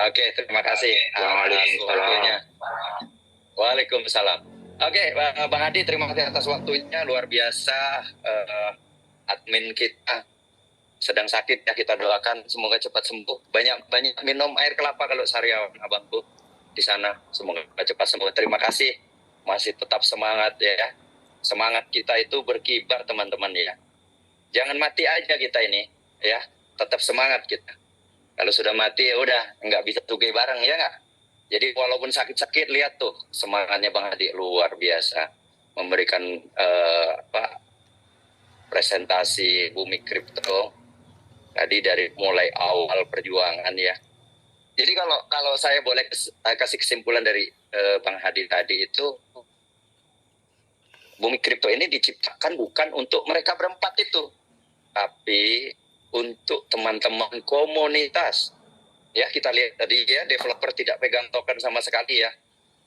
Oke, terima kasih atas waktunya. Waalaikumsalam. Waalaikumsalam. Oke, Bang Adi, terima kasih atas waktunya. Luar biasa. Admin kita sedang sakit ya, kita doakan semoga cepat sembuh. Banyak minum air kelapa kalau sariawan abangku di sana. Semoga cepat sembuh. Terima kasih. Masih tetap semangat ya. Semangat kita itu berkibar teman-teman ya. Jangan mati aja kita ini ya. Tetap semangat kita. Kalau sudah mati ya udah nggak bisa tugai bareng ya nggak. Jadi walaupun sakit-sakit lihat tuh semangatnya Bang Adi luar biasa memberikan presentasi Bumi Kripto tadi dari mulai awal perjuangan ya. Jadi kalau saya boleh kasih kesimpulan dari Bang Hadi tadi itu, Bumi Kripto ini diciptakan bukan untuk mereka berempat itu, tapi untuk teman-teman komunitas. Ya, kita lihat tadi ya, developer tidak pegang token sama sekali ya.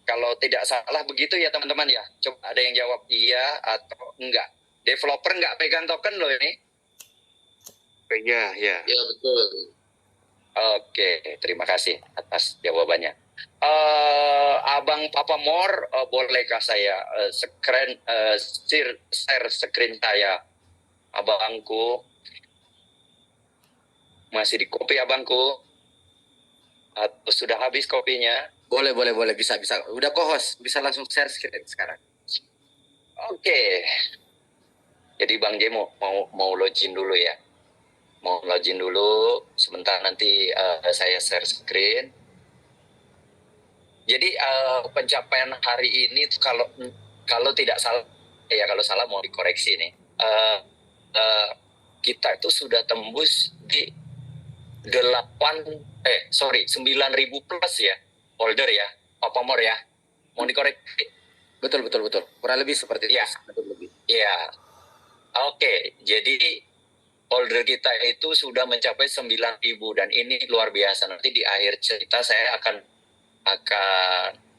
Kalau tidak salah begitu ya teman-teman ya. Coba ada yang jawab iya atau enggak. Developer enggak pegang token loh ini. Ya. Ya betul. Oke, terima kasih atas jawabannya. Abang Papa Mor, bolehkah saya share screen saya, abangku? Masih di kopi abangku? Atau sudah habis kopinya? Boleh, bisa. Udah co-host, bisa langsung share screen sekarang. Oke. Jadi Bang J mau login dulu ya. Mau login dulu, sebentar nanti saya share screen. Jadi pencapaian hari ini kalau tidak salah ya, kalau salah mau dikoreksi nih. Kita itu sudah tembus di 9.000 plus ya holder ya, Papa Mor ya. Mau dikoreksi? Betul. Kurang lebih seperti ya. Itu. Iya. Oke, jadi holder kita itu sudah mencapai 9.000 dan ini luar biasa. Nanti di akhir cerita saya akan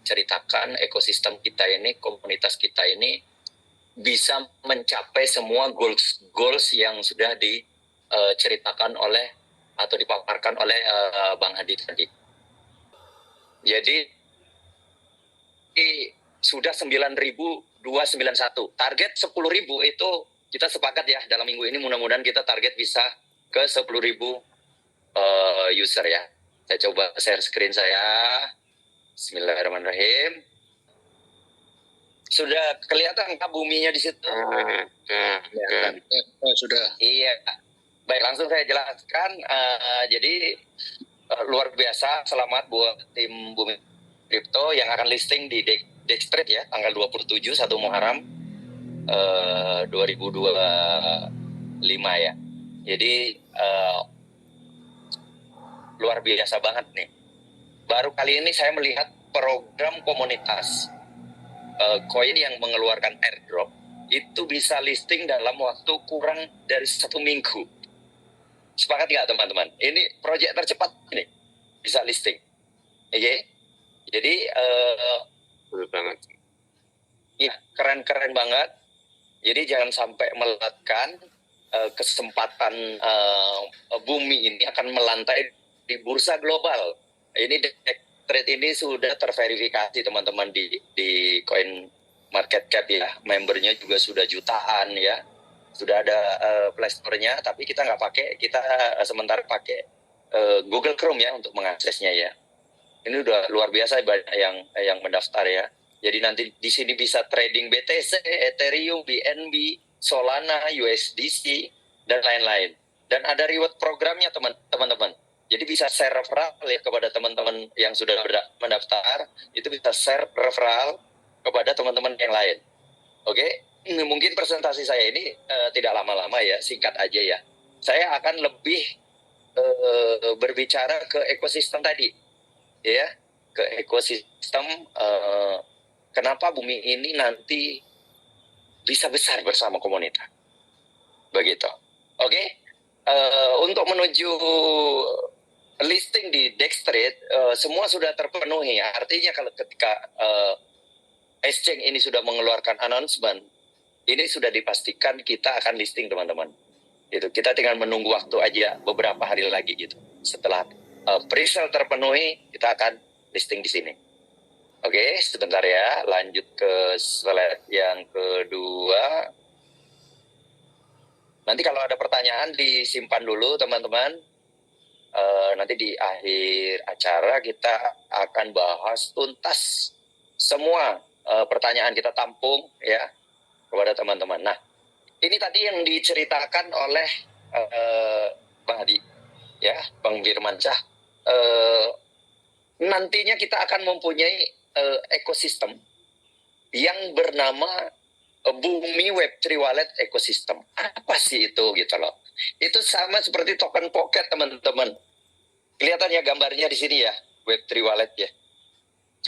ceritakan ekosistem kita ini, komunitas kita ini bisa mencapai semua goals yang sudah diceritakan oleh atau dipaparkan oleh Bang Hadi tadi. Jadi sudah 9.291. Target 10.000 itu kita sepakat ya, dalam minggu ini mudah-mudahan kita target bisa ke 10.000 user ya. Saya coba share screen saya. Bismillahirrahmanirrahim. Sudah kelihatan nggak buminya di situ? Sudah. Iya. Baik, langsung saya jelaskan. Jadi luar biasa, selamat buat tim Bumi Kripto yang akan listing di Dextrade ya, tanggal 27 1 Muharram 2025 ya. Jadi luar biasa banget nih. Baru kali ini saya melihat program komunitas koin yang mengeluarkan airdrop itu bisa listing dalam waktu kurang dari 1 minggu. Sepakat nggak teman-teman? Ini proyek tercepat ini bisa listing. Oke? Jadi Betul banget. ya keren banget. Jadi jangan sampai melatkan kesempatan bumi ini akan melantai di bursa global. Ini trade ini sudah terverifikasi teman-teman di Coin Market Cap ya. Membernya juga sudah jutaan ya. Sudah ada Play Store-nya, tapi kita nggak pakai. Kita sementara pakai Google Chrome ya untuk mengaksesnya ya. Ini udah luar biasa banyak yang mendaftar ya. Jadi nanti di sini bisa trading BTC, Ethereum, BNB, Solana, USDC dan lain-lain. Dan ada reward programnya teman-teman. Jadi bisa share referral ya kepada teman-teman yang sudah mendaftar. Itu bisa share referral kepada teman-teman yang lain. Oke, mungkin presentasi saya ini tidak lama-lama ya, singkat aja ya. Saya akan lebih berbicara ke ekosistem tadi, ya, ke ekosistem. Kenapa bumi ini nanti bisa besar bersama komunitas, begitu. Oke, untuk menuju listing di Dextrade semua sudah terpenuhi. Artinya kalau ketika exchange ini sudah mengeluarkan announcement, ini sudah dipastikan kita akan listing teman-teman. Itu kita tinggal menunggu waktu aja beberapa hari lagi gitu. Setelah presale terpenuhi, kita akan listing di sini. Oke, sebentar ya, lanjut ke slide yang kedua. Nanti kalau ada pertanyaan disimpan dulu teman-teman. Nanti di akhir acara kita akan bahas tuntas semua pertanyaan, kita tampung ya kepada teman-teman. Nah, ini tadi yang diceritakan oleh Bang Adi, ya, Bang Firmansyah. Nantinya kita akan mempunyai ekosistem yang bernama Bumi Web3 Wallet Ecosystem. Apa sih itu gitu loh? Itu sama seperti token pocket teman-teman. Kelihatannya gambarnya di sini ya, Web3 Wallet ya.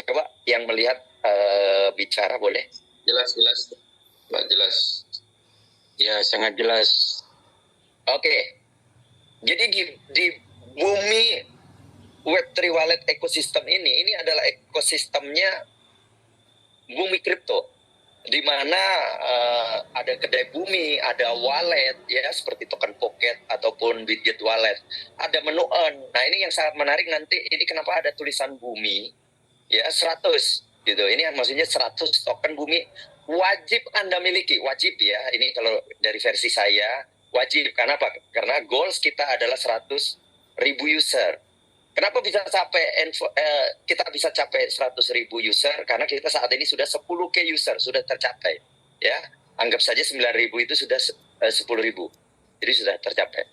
Coba yang melihat bicara boleh? Jelas, Mbak, jelas. Ya, sangat jelas. Oke. Jadi di Bumi Web3 Wallet Ecosystem ini adalah ekosistemnya Bumi Kripto, di mana ada kedai bumi, ada wallet ya seperti token pocket ataupun widget wallet, ada menu earn. Nah, ini yang sangat menarik nanti, ini kenapa ada tulisan bumi ya 100 gitu. Ini maksudnya 100 token bumi wajib Anda miliki, wajib ya. Ini kalau dari versi saya wajib, karena apa? Karena goals kita adalah 100.000 user. Kenapa bisa kita bisa capai 100.000 user? Karena kita saat ini sudah 10K user, sudah tercapai. Ya, anggap saja 9.000 itu sudah 10.000. Jadi sudah tercapai.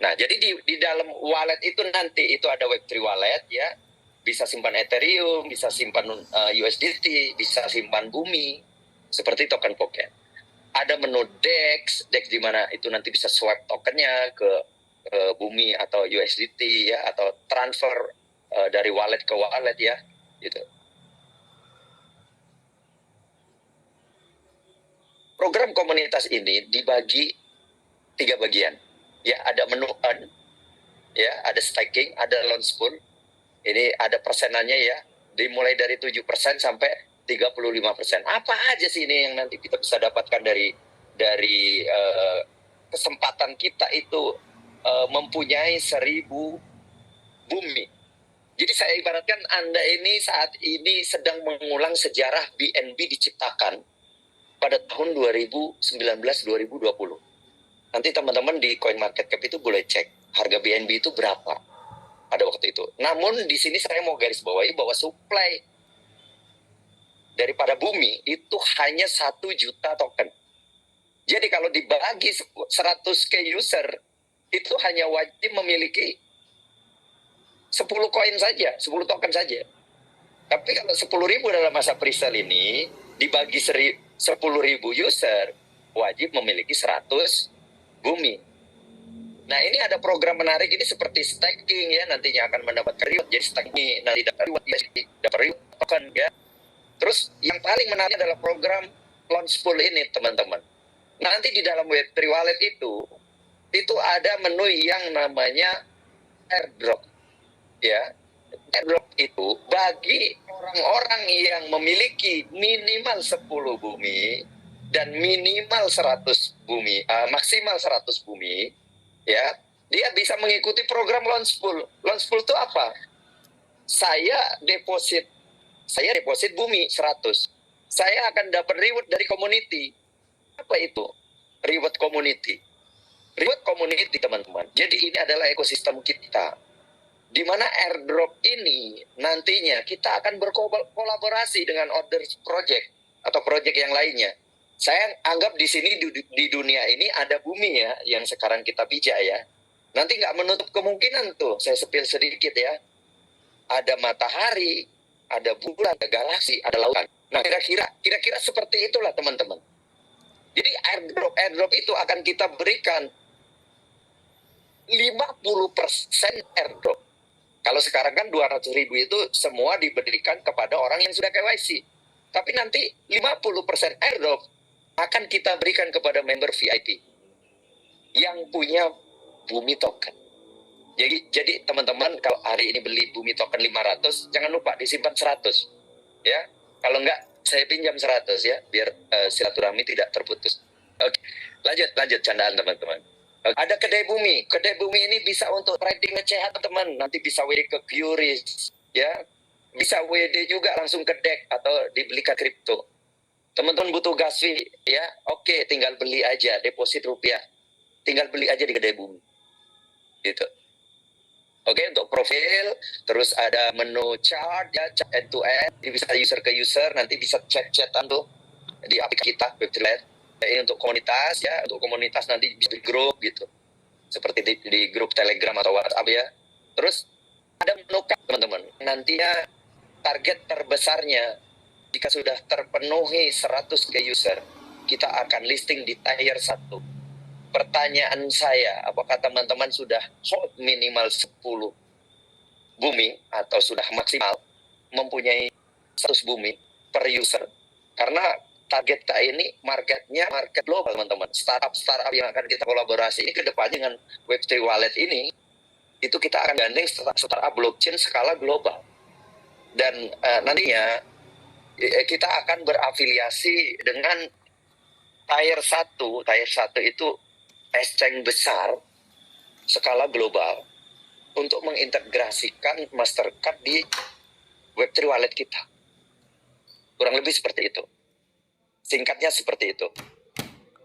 Nah, jadi di dalam wallet itu nanti itu ada Web3 wallet ya. Bisa simpan Ethereum, bisa simpan USDT, bisa simpan bumi seperti token pocket. Ada menu DEX di mana itu nanti bisa swipe tokennya ke bumi atau USDT ya, atau transfer dari wallet ke wallet ya gitu. Program komunitas ini dibagi 3 bagian ya. Ada menu earn ya, ada staking, ada launch pool. Ini ada persenannya ya, dimulai dari 7% sampai 35%. Apa aja sih ini yang nanti kita bisa dapatkan dari kesempatan kita itu mempunyai 1.000 bumi. Jadi saya ibaratkan Anda ini saat ini sedang mengulang sejarah BNB diciptakan pada tahun 2019-2020. Nanti teman-teman di CoinMarketCap itu boleh cek harga BNB itu berapa pada waktu itu. Namun di sini saya mau garis bawahi bahwa supply daripada bumi itu hanya 1 juta token. Jadi kalau dibagi 100K user, itu hanya wajib memiliki 10 koin saja, 10 token saja. Tapi kalau 10.000 dalam masa presale ini, dibagi 10.000 user, wajib memiliki 100 bumi. Nah, ini ada program menarik, ini seperti staking ya, nantinya akan mendapatkan reward. Jadi staking nanti dapat reward token ya. Terus yang paling menarik adalah program launch pool ini teman-teman. Nanti di dalam Web3 Wallet itu ada menu yang namanya airdrop ya. Airdrop itu bagi orang-orang yang memiliki minimal 10 bumi dan minimal 100 bumi, maksimal 100 bumi ya, dia bisa mengikuti program launch pool. Launch pool itu apa? Saya deposit bumi 100. Saya akan dapat reward dari community. Apa itu? Reward community. Reward community teman-teman. Jadi ini adalah ekosistem kita. Di mana airdrop ini nantinya kita akan berkolaborasi dengan other project atau project yang lainnya. Saya anggap di sini di dunia ini ada bumi ya yang sekarang kita pijak ya. Nanti nggak menutup kemungkinan tuh, saya spill sedikit ya. Ada matahari, ada bulan, ada galaksi, ada lautan. Nah, kira-kira seperti itulah teman-teman. Jadi airdrop itu akan kita berikan 50% airdrop. Kalau sekarang kan 200.000 itu semua diberikan kepada orang yang sudah KYC. Tapi nanti 50% airdrop akan kita berikan kepada member VIP yang punya bumi token. Jadi teman-teman kalau hari ini beli bumi token 500, jangan lupa disimpan 100. Ya. Kalau enggak saya pinjam 100 ya, biar silaturahmi tidak terputus. Oke. Lanjut candaan teman-teman. Ada kedai bumi. Kedai bumi ini bisa untuk tradingecehan teman. Nanti bisa WD ke QRIS, ya. Bisa WD juga langsung ke DEX atau dibelikan kripto. Teman-teman butuh gas fee, ya. Oke, tinggal beli aja deposit rupiah. Tinggal beli aja di kedai bumi. Gitu. Oke, untuk profil, terus ada menu chart, ya, chart end to end. Jadi bisa user ke user, nanti bisa chat-chatan tuh di aplikasi kita, Web3. Ini untuk komunitas, ya, untuk komunitas nanti bisa di grup gitu. Seperti di grup Telegram atau WhatsApp, ya. Terus ada menu teman-teman. Nantinya target terbesarnya jika sudah terpenuhi 100 ke user, kita akan listing di tier 1. Pertanyaan saya, apakah teman-teman sudah hold minimal 10 bumi atau sudah maksimal mempunyai 100 bumi per user? Karena target kita ini marketnya market global, teman-teman. Startup yang akan kita kolaborasi ini ke depan dengan Web3 Wallet ini, itu kita akan gandeng startup blockchain skala global. Dan nantinya kita akan berafiliasi dengan tier 1. Tier 1 itu exchange besar skala global untuk mengintegrasikan Mastercard di Web3 Wallet kita. Kurang lebih seperti itu. Singkatnya seperti itu.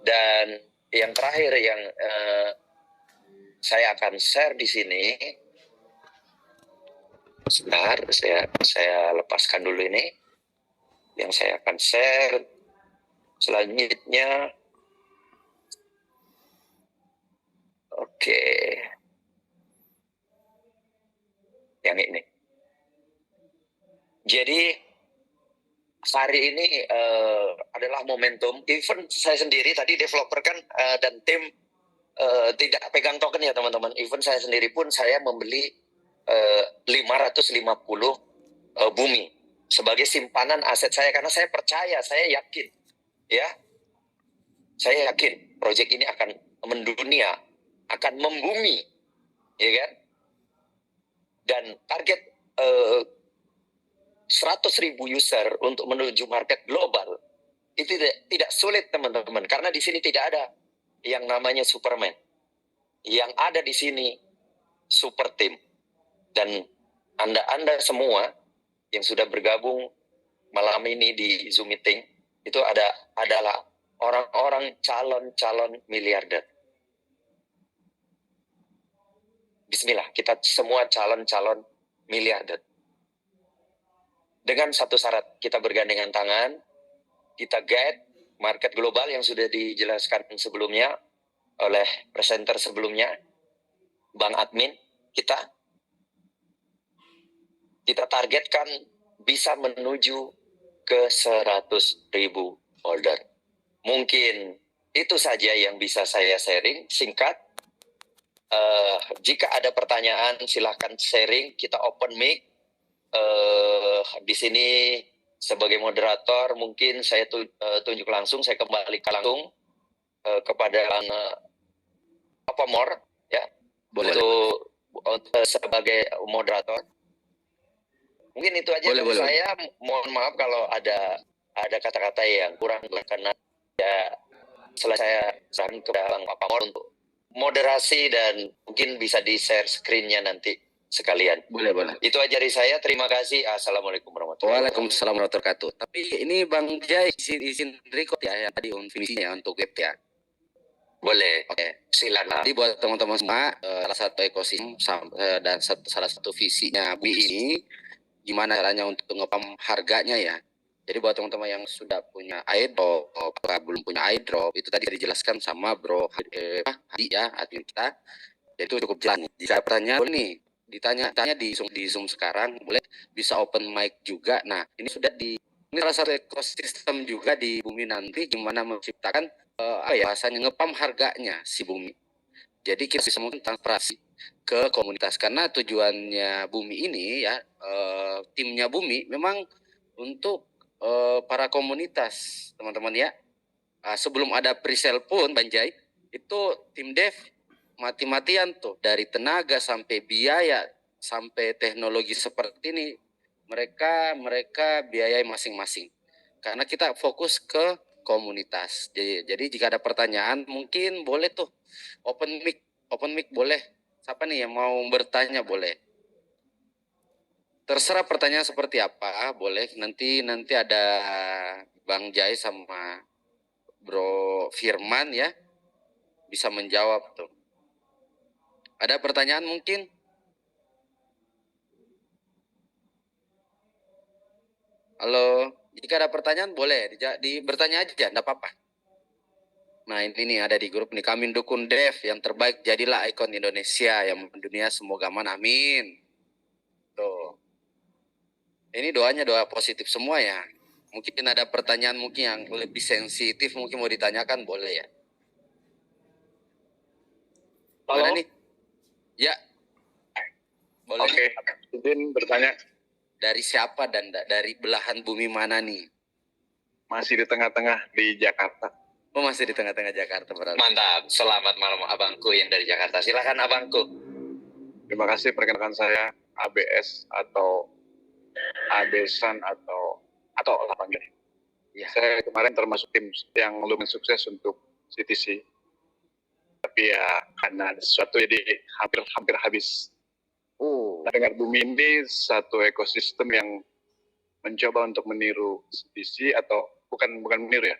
Dan yang terakhir yang saya akan share di sini, sebentar, saya lepaskan dulu ini. Yang saya akan share selanjutnya, oke, yang ini. Jadi hari ini adalah momentum. Even saya sendiri tadi developer kan dan tim tidak pegang token ya teman-teman. Even saya sendiri pun saya membeli 550 bumi sebagai simpanan aset saya karena saya percaya, saya yakin, ya, saya yakin proyek ini akan mendunia, akan membumi, ya kan? Dan target 100.000 user untuk menuju market global itu tidak sulit teman-teman, karena di sini tidak ada yang namanya Superman. Yang ada di sini super team, dan anda semua yang sudah bergabung malam ini di Zoom meeting itu adalah orang-orang calon miliarder. Bismillah, kita semua calon miliarder. Dengan satu syarat, kita bergandengan tangan, kita guide market global yang sudah dijelaskan sebelumnya oleh presenter sebelumnya, Bang Admin, kita targetkan bisa menuju ke 100.000 order. Mungkin itu saja yang bisa saya sharing singkat. Jika ada pertanyaan silahkan sharing, kita open mic. Di sini sebagai moderator mungkin saya tunjuk langsung, saya kembalikan langsung kepada Pak Mor, ya, Boleh. untuk sebagai moderator. Mungkin itu aja dari saya. Mohon maaf kalau ada kata-kata yang kurang berkenan. Ya, setelah saya serahkan ke Pak Mor untuk moderasi dan mungkin bisa di-share screen-nya nanti sekalian. Boleh. Itu aja dari saya. Terima kasih. Assalamualaikum warahmatullahi wabarakatuh. Waalaikumsalam warahmatullahi wabarakatuh. Tapi ini Bang Jai izin record ya tadi visinya untuk web ya. Boleh. Oke. Silakan. Jadi buat teman-teman semua, salah satu ekosistem dan salah satu visinya BUMI ini gimana caranya untuk ngepam harganya ya. Jadi buat teman-teman yang sudah punya airdrop, belum punya airdrop, itu tadi dijelaskan sama Bro Hadi ya, admin kita. Jadi itu cukup jelas nih. Jika pertanyaan boleh nih ditanya di Zoom sekarang, boleh bisa open mic juga. Nah, ini ini salah satu ekosistem juga di Bumi nanti gimana menciptakan bahasanya ngepam harganya si Bumi. Jadi kita bisa mungkin transparansi ke komunitas karena tujuannya Bumi ini ya timnya Bumi memang untuk para komunitas teman-teman ya. Sebelum ada presale pun Banjai itu tim dev mati-matian tuh, dari tenaga sampai biaya sampai teknologi seperti ini mereka biayai masing-masing karena kita fokus ke komunitas. Jadi jika ada pertanyaan mungkin boleh tuh open mic boleh. Siapa nih yang mau bertanya boleh. Terserah pertanyaan seperti apa, boleh. Nanti ada Bang Jai sama Bro Firman ya bisa menjawab tuh. Ada pertanyaan mungkin? Halo, jika ada pertanyaan boleh bertanya aja, enggak apa-apa. Nah ini nih ada di grup nih, kami dukung Dev yang terbaik, jadilah ikon Indonesia yang mendunia, semoga aman, amin. Tuh. Ini doanya doa positif semua ya. Mungkin ada pertanyaan mungkin yang lebih sensitif mungkin mau ditanyakan boleh ya. Halo? Mana nih? Ya. Boleh. Oke, izin bertanya. Dari siapa dan dari belahan bumi mana nih? Masih di tengah-tengah di Jakarta. Oh masih di tengah-tengah Jakarta berarti. Mantap. Selamat malam abangku yang dari Jakarta. Silakan abangku. Terima kasih, perkenalkan saya ABS atau Abesan atau apa panggilnya. Ya. Saya kemarin termasuk tim yang lumayan sukses untuk CTC. Tapi ya karena ada sesuatu jadi hampir habis. Nah, dengan bumi ini satu ekosistem yang mencoba untuk meniru CTC atau bukan meniru ya,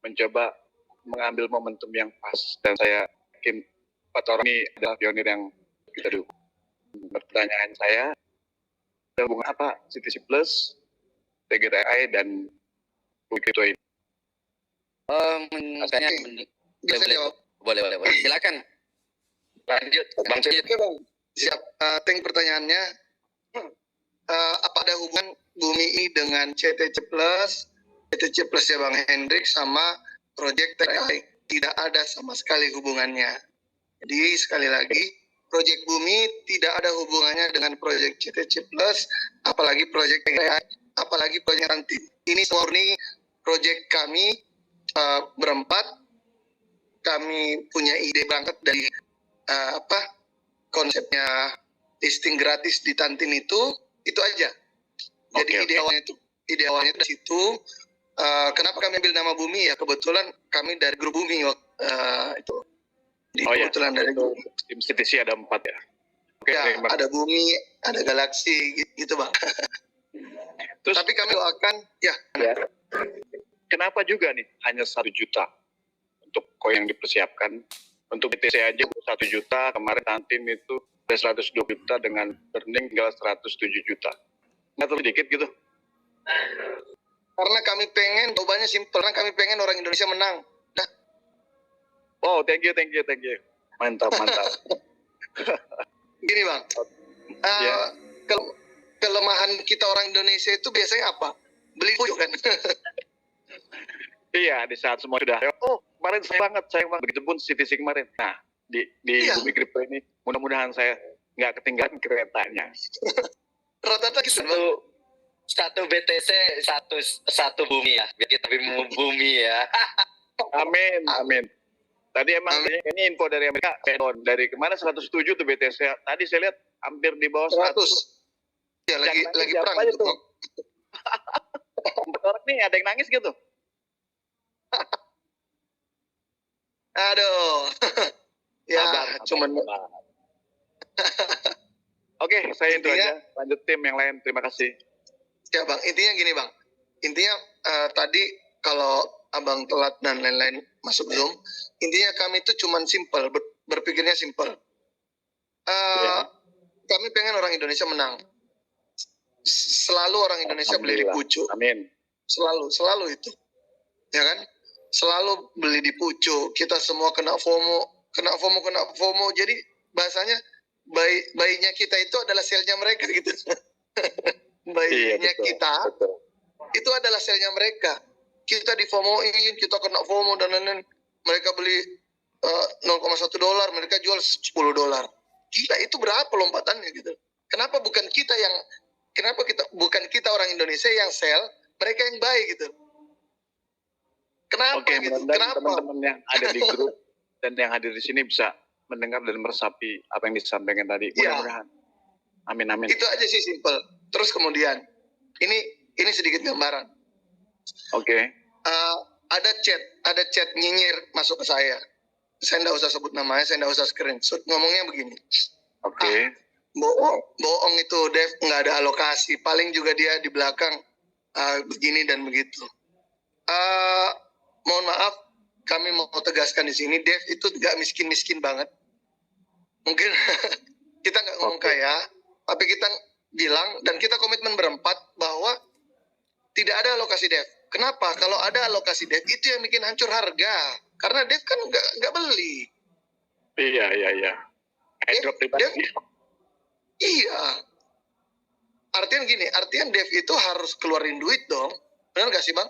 mencoba mengambil momentum yang pas, dan saya yakin 4 orang ini adalah pionir yang kita dukung. Pertanyaan saya, ada hubungan apa CTC Plus, TGTI dan Kripto ini? Boleh. Silakan. Lanjut, Bang Sujit. Oke Bang, siap. Tank pertanyaannya, apa ada hubungan bumi ini dengan CTC Plus ya Bang Hendrik sama Project TI? Tidak ada sama sekali hubungannya. Jadi sekali lagi, Project Bumi tidak ada hubungannya dengan Project CTC Plus, apalagi Project TI, apalagi Project Nanti. Ini murni Project kami berempat. Kami punya ide berangkat dari konsepnya listing gratis di Tantin itu aja. Jadi ide awalnya dari situ. Kenapa kami ambil nama Bumi ya? Kebetulan kami dari grup Bumi itu. Kebetulan dari grup. Tim CTC ada 4 ya. Oke, Ya, ada Bumi, ada Galaksi gitu Bang. Terus, tapi kami doakan ya. Kenapa juga nih hanya 1 juta untuk koin yang dipersiapkan? Untuk BTC aja 1 juta, kemarin Tantin itu 120 juta dengan burning tinggal 107 juta. Nggak terlalu dikit gitu? Karena kami pengen, jawabannya simpel, karena kami pengen orang Indonesia menang. Nah. Oh, thank you. Mantap. Gini Bang, kelemahan kita orang Indonesia itu biasanya apa? Beli pujuk kan? Iya, di saat semua sudah, kemarin sayang banget, begitu pun CTC kemarin. Nah, di Bumi Kripto ini, mudah-mudahan saya nggak ketinggalan keretanya. Rata-rata gitu. Satu BTC, satu bumi ya. Biar kita bumi ya. Amin. Tadi emang ini info dari Amerika, dari kemarin 107 tuh BTC. Tadi saya lihat hampir di bawah 100. Ya, lagi perang aja itu. tuh. 4 orang nih ada yang nangis gitu. Aduh. Ya, cuman. Oke, saya itu aja. Lanjut tim yang lain. Terima kasih. Ya Bang, intinya gini Bang. Intinya tadi kalau Abang telat dan lain-lain masuk Zoom, intinya kami itu cuman simple, berpikirnya simple. Kami pengen orang Indonesia menang. Selalu orang Indonesia beli di pucuk. Amin. Selalu itu. Ya kan? Selalu beli di pucuk. Kita semua kena FOMO. Jadi bahasanya bayinya kita itu adalah selnya mereka gitu. Bayinya kita itu adalah selnya mereka. Kita di FOMO-in, kita kena FOMO dan lain-lain. Mereka beli $0,1, mereka jual $10. Gila, itu berapa lompatannya gitu. Kenapa bukan kita orang Indonesia yang sell, mereka yang buy gitu. Kenapa gitu? Kenapa? Teman-teman yang ada di grup dan yang hadir di sini bisa mendengar dan meresapi apa yang disampaikan tadi. Mudah-mudahan. Amin. Itu aja sih simple. Terus kemudian ini sedikit gambaran. Oke. ada chat nyinyir masuk ke saya. Saya nggak usah sebut namanya, saya nggak usah screenshot. Ngomongnya begini. Oke. Bohong itu Dev, nggak ada alokasi. Paling juga dia di belakang begini dan begitu. Mohon maaf, kami mau tegaskan di sini, Dev itu nggak miskin-miskin banget. Mungkin kita nggak ngomong kaya, tapi kita bilang dan kita komitmen berempat bahwa tidak ada alokasi Dev. Kenapa? Kalau ada alokasi Dev itu yang bikin hancur harga. Karena Dev kan nggak beli. Iya. Airdrop pribadi. Iya. Artian gini, Dev itu harus keluarin duit dong. Benar nggak sih Bang?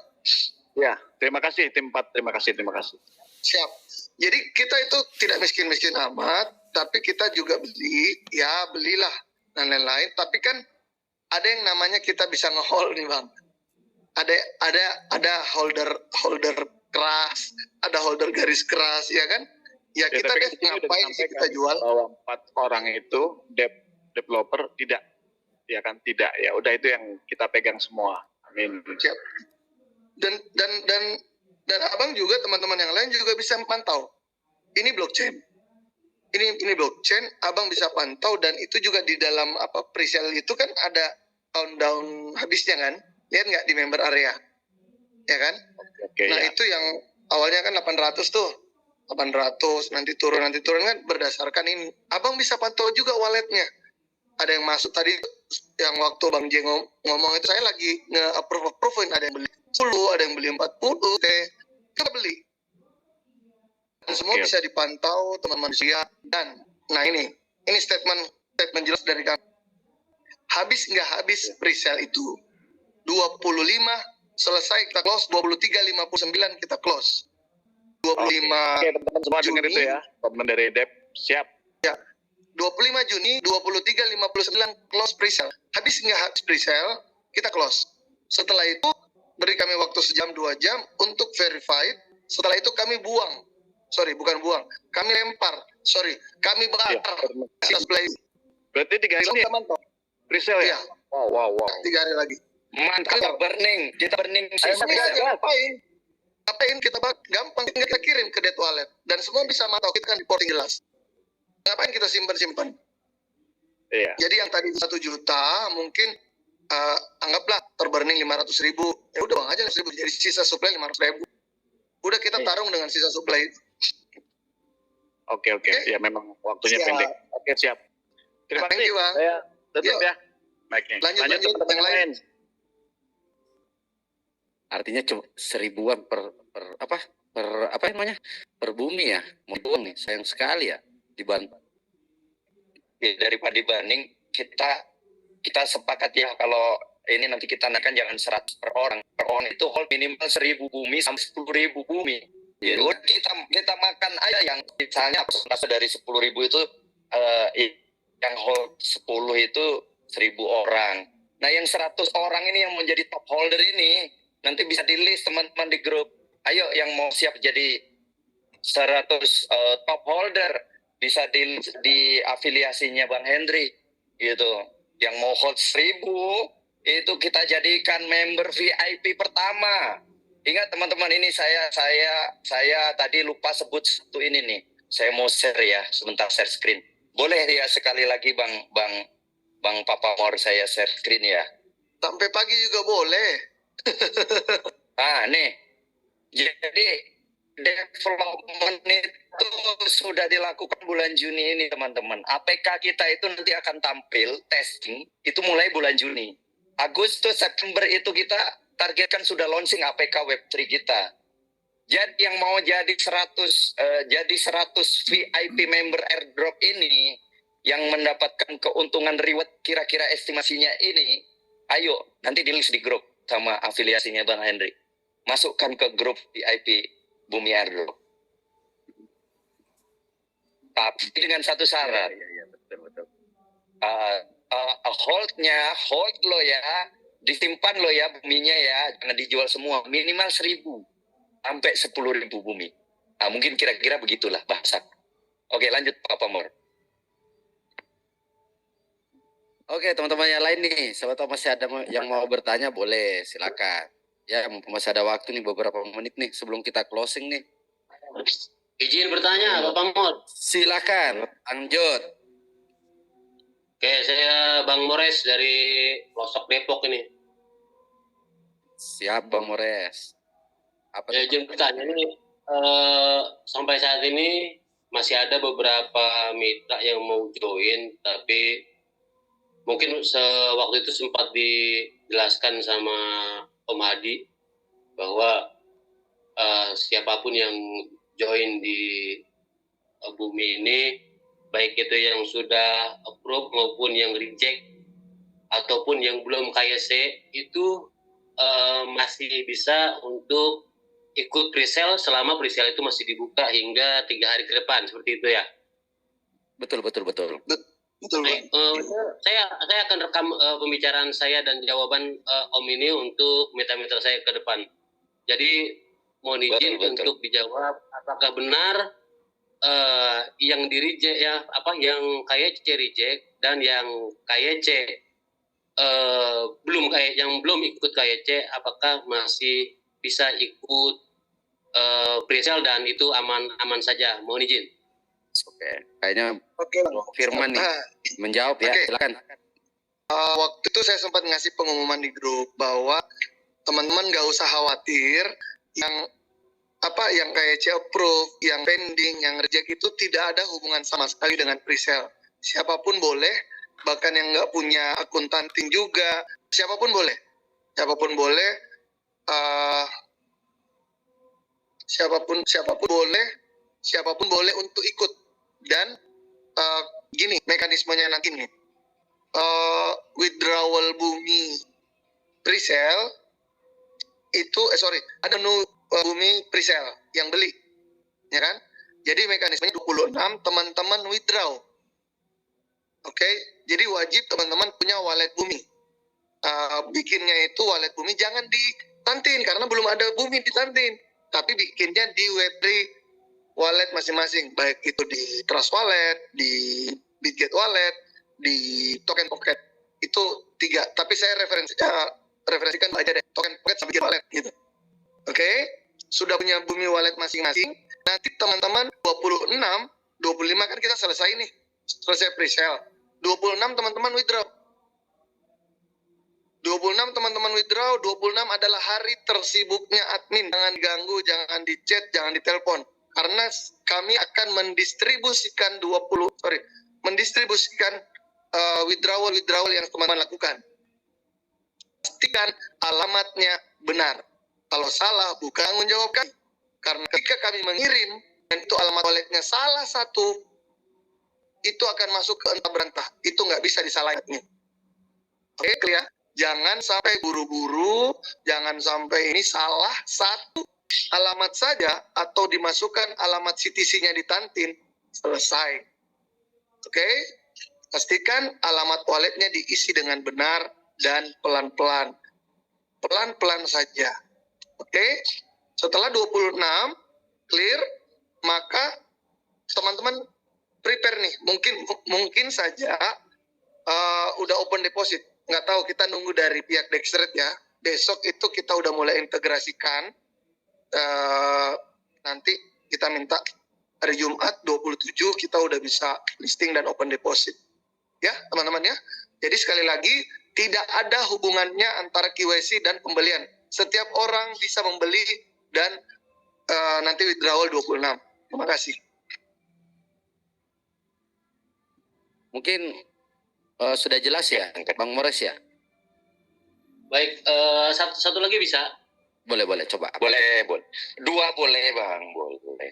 Ya, terima kasih tim 4, terima kasih. Siap. Jadi kita itu tidak miskin-miskin amat, tapi kita juga beli, ya belilah dan lain-lain. Tapi kan ada yang namanya kita bisa nge-hold nih Bang. Ada holder keras, ada holder garis keras, ya kan? Ya kita tapi Dev ngapain sih kita jual? Bahwa 4 orang itu developer tidak, ya kan? Tidak, ya udah itu yang kita pegang semua. Amin. Siap. Dan abang juga teman-teman yang lain juga bisa pantau. Ini blockchain. Ini blockchain, abang bisa pantau dan itu juga di dalam presale itu kan ada countdown habisnya kan? Lihat nggak di member area? Ya kan? Oke, nah ya. itu yang awalnya kan 800 tuh. 800 nanti turun kan berdasarkan ini. Abang bisa pantau juga walletnya. Ada yang masuk tadi yang waktu Bang J ngomong itu saya lagi nge-approve ada yang beli 10, ada yang beli 40 kita beli. Dan semua bisa dipantau teman manusia. Dan nah ini statement jelas dari kami. Habis nggak habis presale itu 25 selesai kita close, 23.59 kita close. 25 Oke, teman-teman semua dengar itu ya. Teman dari Dev siap. Ya. 25 Juni 23.59 close presale. Habis nggak habis presale, kita close. Setelah itu beri kami waktu sejam 2 jam untuk verified. Setelah itu kami buang. Sorry, bukan buang. Kami lempar. Sorry, kami bakar. Berarti 3 hari lagi Mantap. presale ya? Iya. Wow. 3 hari lagi. Mantap, burning. Kita burning Ngapain kita gampang kita kirim ke dead wallet dan semua bisa mantau, kita kan reporting jelas. Ngapain kita simpan? Iya. Jadi yang tadi 1 juta mungkin anggaplah terburning 500.000. Ya udah bang aja 1.000, jadi sisa supply 500.000. Udah kita tarung dengan sisa supply. Oke. Ya memang waktunya Siap. pendek. Oke, siap. Terima Thank kasih. you, Bang. Saya tutup Yuk. ya. Baiknya. Lanjut, teman-teman yang lain. Artinya cuma 1000-an per bumi ya. Mau buang nih, sayang sekali ya dibantu. Ya, daripada dibanding kita sepakat ya kalau ini nanti kita naikkan jangan 100 per orang itu hold minimal 1.000 bumi sampai 10.000 bumi. Ya udah kita makan aja yang misalnya persentase dari 10.000 itu yang hold 10 itu 1.000 orang. Nah yang 100 orang ini yang menjadi top holder ini nanti bisa di list teman-teman di grup. Ayo yang mau siap jadi 100 top holder bisa di afiliasinya Bang Hendri gitu. Yang mau hold 1.000 itu kita jadikan member VIP pertama. Ingat teman-teman, ini saya tadi lupa sebut satu ini nih. Saya mau share ya, sebentar share screen. Boleh ya sekali lagi Bang Papa Mor saya share screen ya. Sampai pagi juga boleh. Nih. Jadi development itu sudah dilakukan bulan Juni ini teman-teman. APK kita itu nanti akan tampil testing itu mulai bulan Juni. Agustus September itu kita targetkan sudah launching APK Web3 kita. Jadi yang mau jadi 100 VIP member airdrop ini yang mendapatkan keuntungan reward kira-kira estimasinya ini, ayo nanti di list di grup sama afiliasinya Bang Hendrik. Masukkan ke grup VIP Bumi Airdrop. Tapi dengan satu syarat. Iya, betul. Hold lo ya, disimpan lo ya buminya ya, jangan dijual semua, minimal 1.000 sampai 10.000 bumi. Nah, mungkin kira-kira begitulah bahasa. Oke, lanjut Pak Pamor. Oke, teman-teman yang lain nih, siapa tahu masih ada yang mau bertanya, boleh silakan. Ya, masih ada waktu nih beberapa menit nih sebelum kita closing nih. Izin bertanya, Bapak Mod. Silakan, lanjut. Oke, saya Bang Mores dari pelosok Depok ini. Siap, Bang Mores. Apa Ya, izin bertanya nih, sampai saat ini masih ada beberapa mitra yang mau join, tapi mungkin waktu itu sempat dijelaskan sama Om Adi bahwa siapapun yang join di Bumi ini, baik itu yang sudah approve maupun yang reject ataupun yang belum KYC itu masih bisa untuk ikut presale selama presale itu masih dibuka hingga 3 hari ke depan, seperti itu ya. Betul. Betul, Baik, saya akan rekam pembicaraan saya dan jawaban Om ini untuk mitra-mitra saya ke depan. Jadi mohon izin Betul. untuk dijawab apakah benar yang di reject ya, yang KYC reject dan yang KYC yang belum ikut KYC apakah masih bisa ikut presale dan itu aman saja. Mohon izin. Oke, kayaknya Oke, Bang. Firman nih menjawab ya. Oke. Silakan. Waktu itu saya sempat ngasih pengumuman di grup bahwa teman-teman nggak usah khawatir yang KYC approve, yang pending, yang reject itu tidak ada hubungan sama sekali dengan presale. Siapapun boleh, bahkan yang nggak punya akun Tantin juga, siapapun boleh, siapapun boleh untuk ikut. Dan gini mekanismenya nanti nih, withdrawal Bumi presale itu ada Bumi presale yang beli, ya kan? Jadi mekanismenya 26 teman-teman withdraw. Oke, jadi wajib teman-teman punya wallet Bumi. Bikinnya itu wallet Bumi jangan di Tantin karena belum ada Bumi di Tantin, tapi bikinnya di Web3 wallet masing-masing, baik itu di Trust Wallet, di Bitget Wallet, di Token Pocket. Itu 3, tapi saya referensikan aja deh, Token Pocket sama Bitget Wallet gitu. Oke, sudah punya Bumi Wallet masing-masing. Nanti teman-teman 25 kan kita selesai presale. 26 teman-teman withdraw. 26 adalah hari tersibuknya admin. Jangan ganggu, jangan di chat, jangan ditelepon. Karena kami akan mendistribusikan withdrawal yang teman-teman lakukan. Pastikan alamatnya benar. Kalau salah, bukan tanggung jawab kami. Karena ketika kami mengirim, dan itu alamat walletnya salah satu, itu akan masuk ke entah berantah. Itu nggak bisa disalahin. Oke, clear? Jangan sampai buru-buru, jangan sampai ini salah satu alamat saja, atau dimasukkan alamat CTC-nya di Tantin, selesai. Oke? Pastikan alamat walletnya diisi dengan benar dan pelan-pelan. Pelan-pelan saja. Oke? Setelah 26 clear, maka teman-teman prepare nih. Mungkin saja udah open deposit. Nggak tahu, kita nunggu dari pihak Dextrade ya. Besok itu kita udah mulai integrasikan. Nanti kita minta hari Jumat 27 kita udah bisa listing dan open deposit. Ya, teman-teman ya. Jadi sekali lagi, tidak ada hubungannya antara KYC dan pembelian. Setiap orang bisa membeli dan nanti withdrawal 26. Terima kasih. Mungkin sudah jelas ya, Bang Mores ya? Baik, satu lagi bisa? Boleh, coba. Boleh. 2 boleh, Bang. Boleh.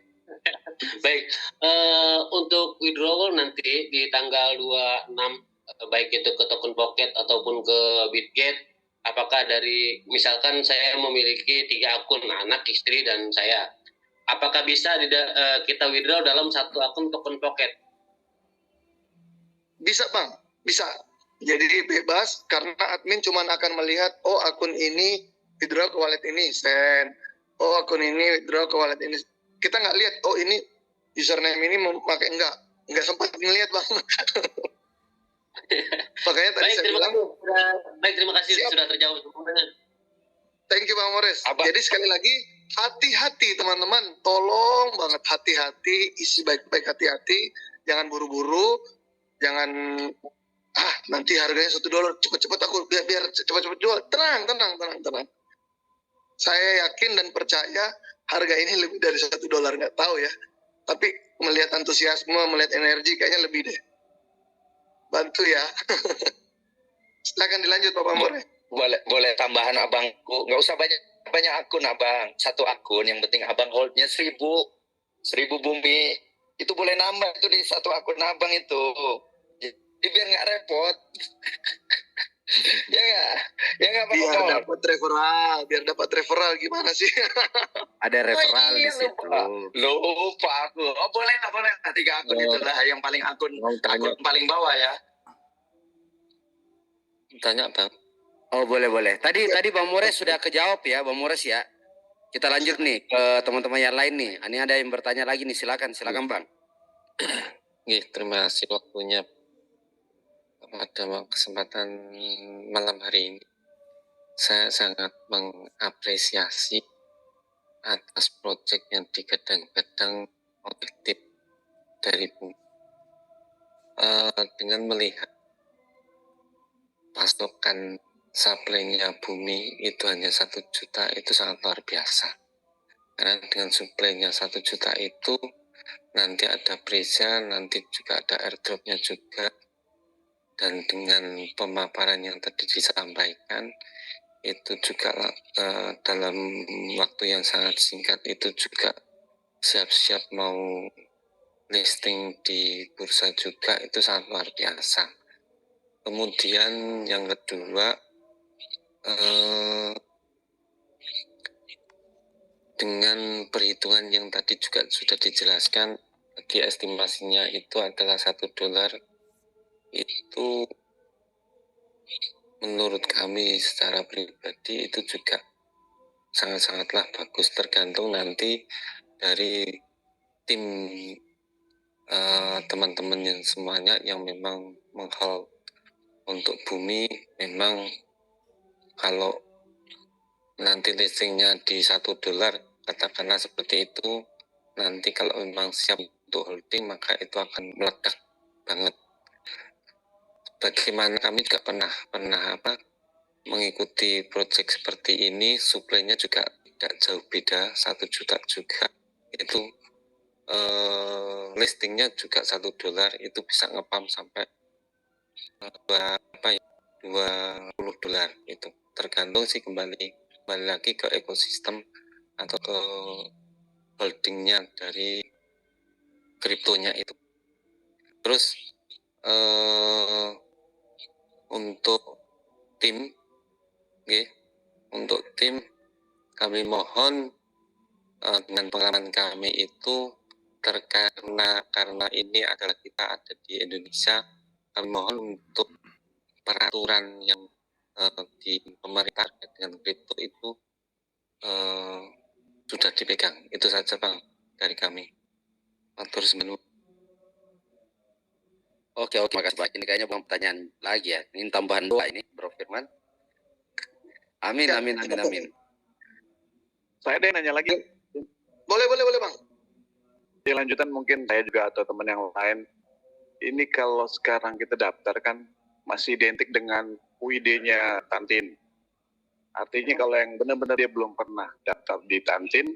Baik, untuk withdrawal nanti di tanggal 26, baik itu ke Token Pocket ataupun ke Bitget, apakah misalkan saya memiliki 3 akun, anak, istri, dan saya, apakah bisa kita withdraw dalam satu akun Token Pocket? Bisa, Bang. Bisa. Jadi bebas, karena admin cuma akan melihat, oh akun ini withdraw ke wallet ini, send. Oh akun ini withdraw ke wallet ini. Kita nggak lihat, oh ini username ini memakai, nggak sempat ngelihat, Bang. Makanya tadi saya bilang. Baik, terima kasih Siap. sudah terjawab semuanya. Thank you Bang Mores. Abang. Jadi sekali lagi, hati-hati teman-teman. Tolong banget hati-hati, isi baik-baik, hati-hati. Jangan buru-buru, jangan nanti harganya $1, cepet-cepet aku biar cepet-cepet jual. Tenang. Saya yakin dan percaya harga ini lebih dari $1, nggak tahu ya. Tapi melihat antusiasme, melihat energi, kayaknya lebih deh. Bantu ya. Silakan dilanjut Bapak More. Boleh tambahan abangku, nggak usah banyak akun abang, satu akun, yang penting abang holdnya 1000 bumi, itu boleh nambah itu di satu akun abang itu, jadi biar nggak repot. ya nggak apa-apa. Biar dapat referral gimana sih? Ada referral di situ. Lupa aku. Boleh lah 3 akun itulah yang paling akun paling bawah ya. Tanya Bang. Oh boleh. Tadi Bang Mores sudah kejawab ya Bang Mores ya. Kita lanjut nih ke teman-teman yang lain nih. Ini ada yang bertanya lagi nih, silakan Bang. Terima kasih waktunya pada kesempatan malam hari ini. Saya sangat mengapresiasi atas proyek yang digadang-gadang objektif dari Bumi. Dengan melihat pasokan suplainya Bumi itu hanya 1 juta, itu sangat luar biasa. Karena dengan suplainya 1 juta itu nanti ada presa, nanti juga ada airdropnya juga, dan dengan pemaparan yang tadi disampaikan itu juga dalam waktu yang sangat singkat itu juga siap-siap mau listing di bursa juga, itu sangat luar biasa. Kemudian yang kedua, dengan perhitungan yang tadi juga sudah dijelaskan, bagi estimasinya itu adalah $1 itu menurut kami secara pribadi itu juga sangat-sangatlah bagus, tergantung nanti dari tim teman-teman yang semuanya yang memang menghold untuk Bumi. Memang kalau nanti listingnya di $1, katakanlah seperti itu, nanti kalau memang siap untuk holding maka itu akan meledak banget. Bagaimana kami juga pernah mengikuti proyek seperti ini, suplainya juga tidak jauh beda, 1 juta juga. Itu listingnya juga $1, itu bisa ngepam sampai $20 itu. Tergantung sih kembali lagi ke ekosistem atau ke holdingnya dari kriptonya itu. Terus untuk tim kami mohon dengan pengalaman kami itu karena ini adalah kita ada di Indonesia, kami mohon untuk peraturan yang di pemerintah dengan kripto itu sudah dipegang. Itu saja Bang dari kami. Atur semenu. Oke, makasih Pak. Ini kayaknya bukan pertanyaan lagi ya. Ini tambahan doa ini, Bro Firman. Amin. Saya ada yang nanya lagi. Boleh Bang. Di lanjutan mungkin saya juga atau teman yang lain, ini kalau sekarang kita daftar kan masih identik dengan UID-nya Tantin. Artinya kalau yang benar-benar dia belum pernah daftar di Tantin,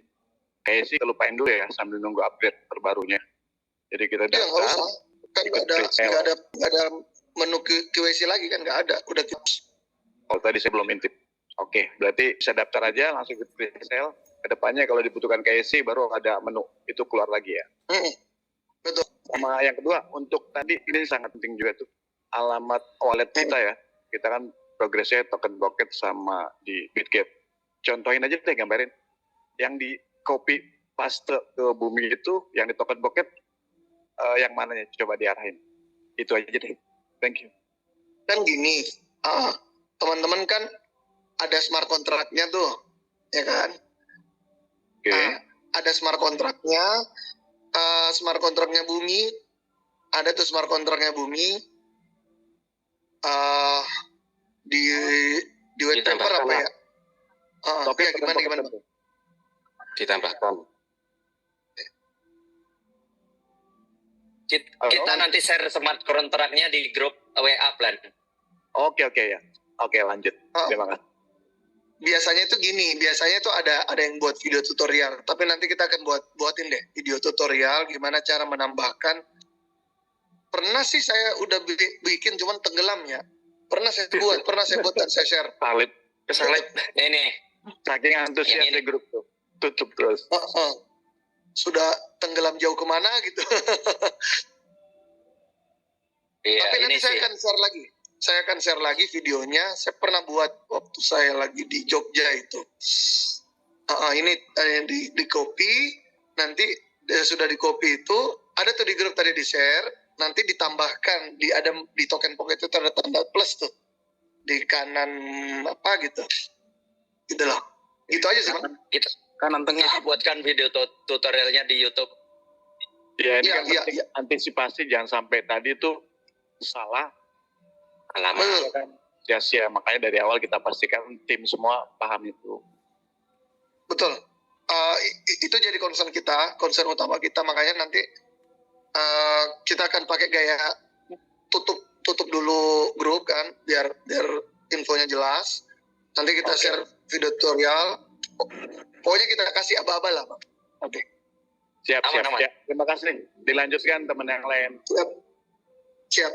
kayak sih lupain dulu ya sambil nunggu upgrade terbarunya. Jadi kita daftar. Kan nggak ada menu KYC lagi kan, nggak ada, udah tips. Oh tadi saya belum intip. Oke, berarti bisa daftar aja langsung ke presale. Kedepannya kalau dibutuhkan KYC baru ada menu itu keluar lagi ya. Betul. Sama yang kedua, untuk tadi ini sangat penting juga tuh alamat wallet kita ya. Kita kan progresnya token bucket sama di Bitgate. Contohin aja deh, gambarin. Yang di copy paste ke Bumi itu, yang di token bucket yang mananya, coba diarahin. Itu aja deh. Thank you. Kan gini, teman-teman kan ada smart kontraknya tuh, ya kan? Oke. Ada smart kontraknya, smart kontraknya Bumi, ada tuh smart kontraknya Bumi. Di white paper apa ya? Topik Ya, gimana gimana? tertentu. Ditambahkan. Kita nanti share smart kontraknya di grup WA plan. Oke ya. Oke, lanjut. Oh. Terima kasih. Biasanya itu gini, biasanya itu ada yang buat video tutorial, tapi nanti kita akan buatin deh video tutorial gimana cara menambahkan. Pernah sih saya udah bikin cuman tenggelam ya. Pernah saya buat dan saya share. Salib. Ini Saking antusias Ini. di grup tuh. Tutup terus. Sudah tenggelam jauh kemana gitu. iya Tapi ini nanti saya sih. akan share lagi. Saya akan share lagi videonya. Saya pernah buat waktu saya lagi di Jogja itu. Ini di copy. Nanti sudah di copy itu ada tuh di grup tadi di share. Nanti ditambahkan di token pocket itu ada tanda plus tuh di kanan apa gitu. Gitu loh. Gitu aja sih, Bang. Kita Kanan tengah. kita buatkan video tutorialnya di YouTube. Ya, ini Iya, kan iya, penting iya. antisipasi jangan sampai tadi tuh salah alamat Betul. kan sia-sia. Makanya dari awal kita pastikan tim semua paham itu. Betul. Itu jadi concern utama kita. Makanya nanti kita akan pakai gaya tutup dulu grup kan, biar infonya jelas. Nanti kita share video tutorial. Pokoknya kita kasih aba-aba lah, Bang. Oke. Siap. Aman. Ya, terima kasih. Dilanjutkan teman yang lain. Siap.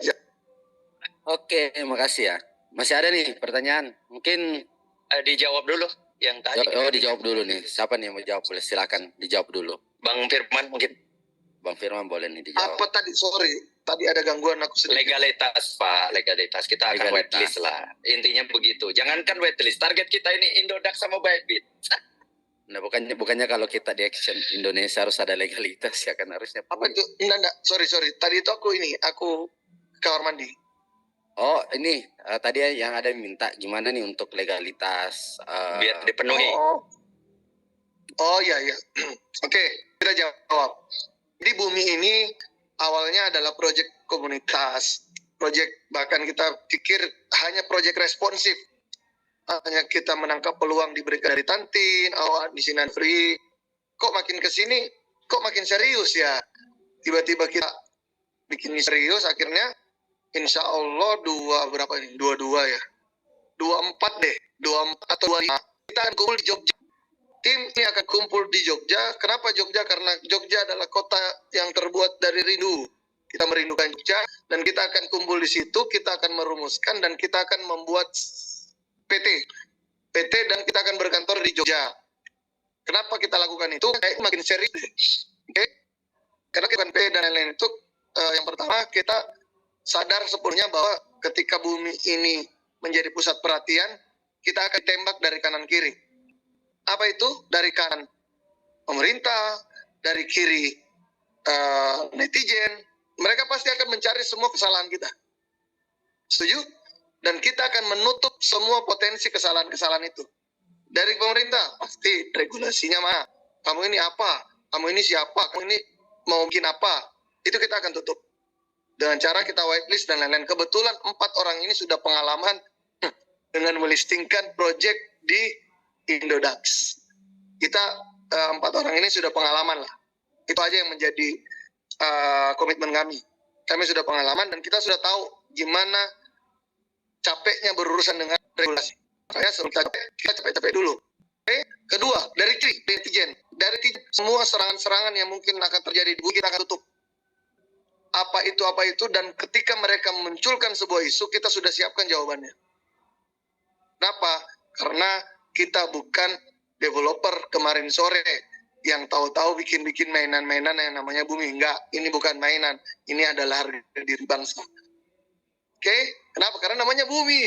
Oke, makasih ya. Masih ada nih pertanyaan. Mungkin Dijawab dulu yang tadi. dijawab dulu nih. Siapa nih yang mau jawab? Boleh silakan dijawab dulu. Bang Firman mungkin. Bang Firman boleh nih dijawab. Apa tadi? Sorry, tadi ada gangguan aku sedikit. Legalitas Pak, legalitas. Kita akan Legalitas. whitelist lah. Intinya begitu. Jangankan whitelist, target kita ini Indodax sama Bybit. Nah, bukannya kalau kita di Action Indonesia harus ada legalitas ya kan harusnya. Apa itu? Enggak. Sorry. Tadi itu aku kamar mandi. Oh, ini tadi yang ada minta gimana nih untuk legalitas Biar dipenuhi. Oh iya. Oke, kita jawab. Jadi Bumi ini awalnya adalah proyek komunitas. Bahkan kita pikir hanya proyek responsif. Hanya kita menangkap peluang diberikan dari Tantin, di sini free. Kok makin kesini, kok makin serius ya? Tiba-tiba kita bikin serius, akhirnya insya Allah 22 ya. 24 deh, 24 atau 25. Kita akan kumpul di Jogja. Tim ini akan kumpul di Jogja. Kenapa Jogja? Karena Jogja adalah kota yang terbuat dari rindu. Kita merindukan Jogja dan kita akan kumpul di situ. Kita akan merumuskan dan kita akan membuat PT dan kita akan berkantor di Jogja. Kenapa kita lakukan itu? Kayak makin serius. Oke? Karena kita PT dan lain-lain itu yang pertama kita sadar sepenuhnya bahwa ketika Bumi ini menjadi pusat perhatian, kita akan tembak dari kanan kiri. Apa itu? Dari kanan pemerintah, dari kiri netizen. Mereka pasti akan mencari semua kesalahan kita. Setuju? Dan kita akan menutup semua potensi kesalahan-kesalahan itu. Dari pemerintah, pasti regulasinya mah. Kamu ini apa? Kamu ini siapa? Kamu ini mau bikin apa? Itu kita akan tutup. Dengan cara kita whitelist dan lain-lain. Kebetulan 4 orang ini sudah pengalaman dengan melistingkan project di Indodax. Kita 4 orang ini sudah pengalaman lah. Itu aja yang menjadi komitmen kami. Kami sudah pengalaman dan kita sudah tahu gimana capeknya berurusan dengan regulasi. Makanya kita capek-capek dulu. Oke. Kedua, dari netizen. Dari semua serangan-serangan yang mungkin akan terjadi di kita akan tutup. Apa itu, dan ketika mereka memunculkan sebuah isu, kita sudah siapkan jawabannya. Kenapa? Karena kita bukan developer kemarin sore yang tahu-tahu bikin mainan-mainan yang namanya Bumi. Enggak, ini bukan mainan. Ini adalah harga diri bangsa. Oke, kenapa? Karena namanya Bumi.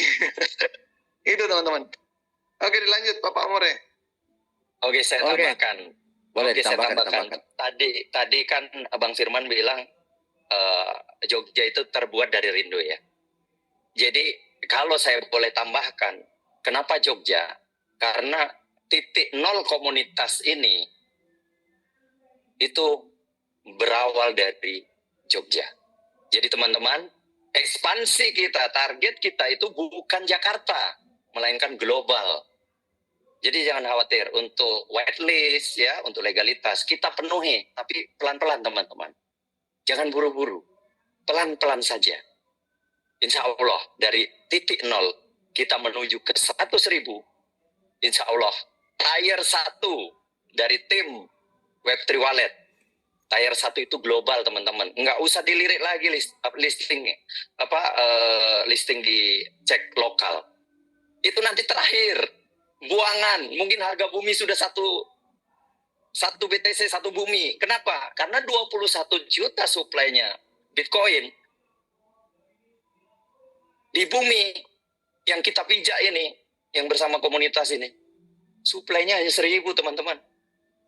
Itu teman-teman. Oke, dilanjut Bapak Amore. Oke, saya Oke. tambahkan. Boleh Oke, saya ditambahkan. Tadi kan Abang Firman bilang Jogja itu terbuat dari rindu ya. Jadi kalau saya boleh tambahkan, kenapa Jogja? Karena titik nol komunitas ini itu berawal dari Jogja. Jadi teman-teman, ekspansi kita, target kita itu bukan Jakarta, melainkan global. Jadi jangan khawatir untuk whitelist ya, untuk legalitas kita penuhi, tapi pelan-pelan teman-teman. Jangan buru-buru, pelan-pelan saja. Insya Allah dari titik nol kita menuju ke 100.000. Insya Allah tier 1 dari tim Web3 Wallet. Tier 1 itu global teman-teman. Nggak usah dilirik lagi listing di cek lokal. Itu nanti terakhir. Buangan, mungkin harga bumi sudah satu BTC satu bumi. Kenapa? Karena 21 juta suplainya Bitcoin di bumi yang kita pijak ini, yang bersama komunitas ini, suplainya hanya 1.000 teman-teman.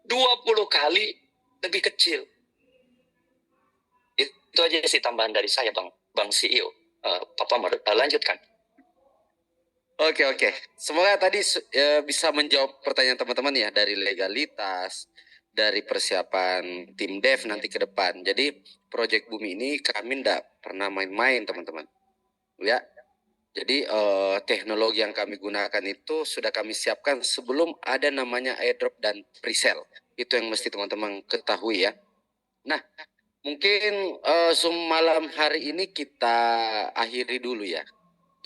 20 kali lebih kecil. Itu aja sih tambahan dari saya, Bang CEO. Papa lanjutkan. Oke. Semoga tadi bisa menjawab pertanyaan teman-teman ya, dari legalitas, dari persiapan tim dev nanti ke depan. Jadi Project Bumi ini kami tidak pernah main-main teman-teman. Ya. Jadi teknologi yang kami gunakan itu sudah kami siapkan sebelum ada namanya airdrop dan presale. Itu yang mesti teman-teman ketahui ya. Nah, mungkin Zoom malam hari ini kita akhiri dulu ya.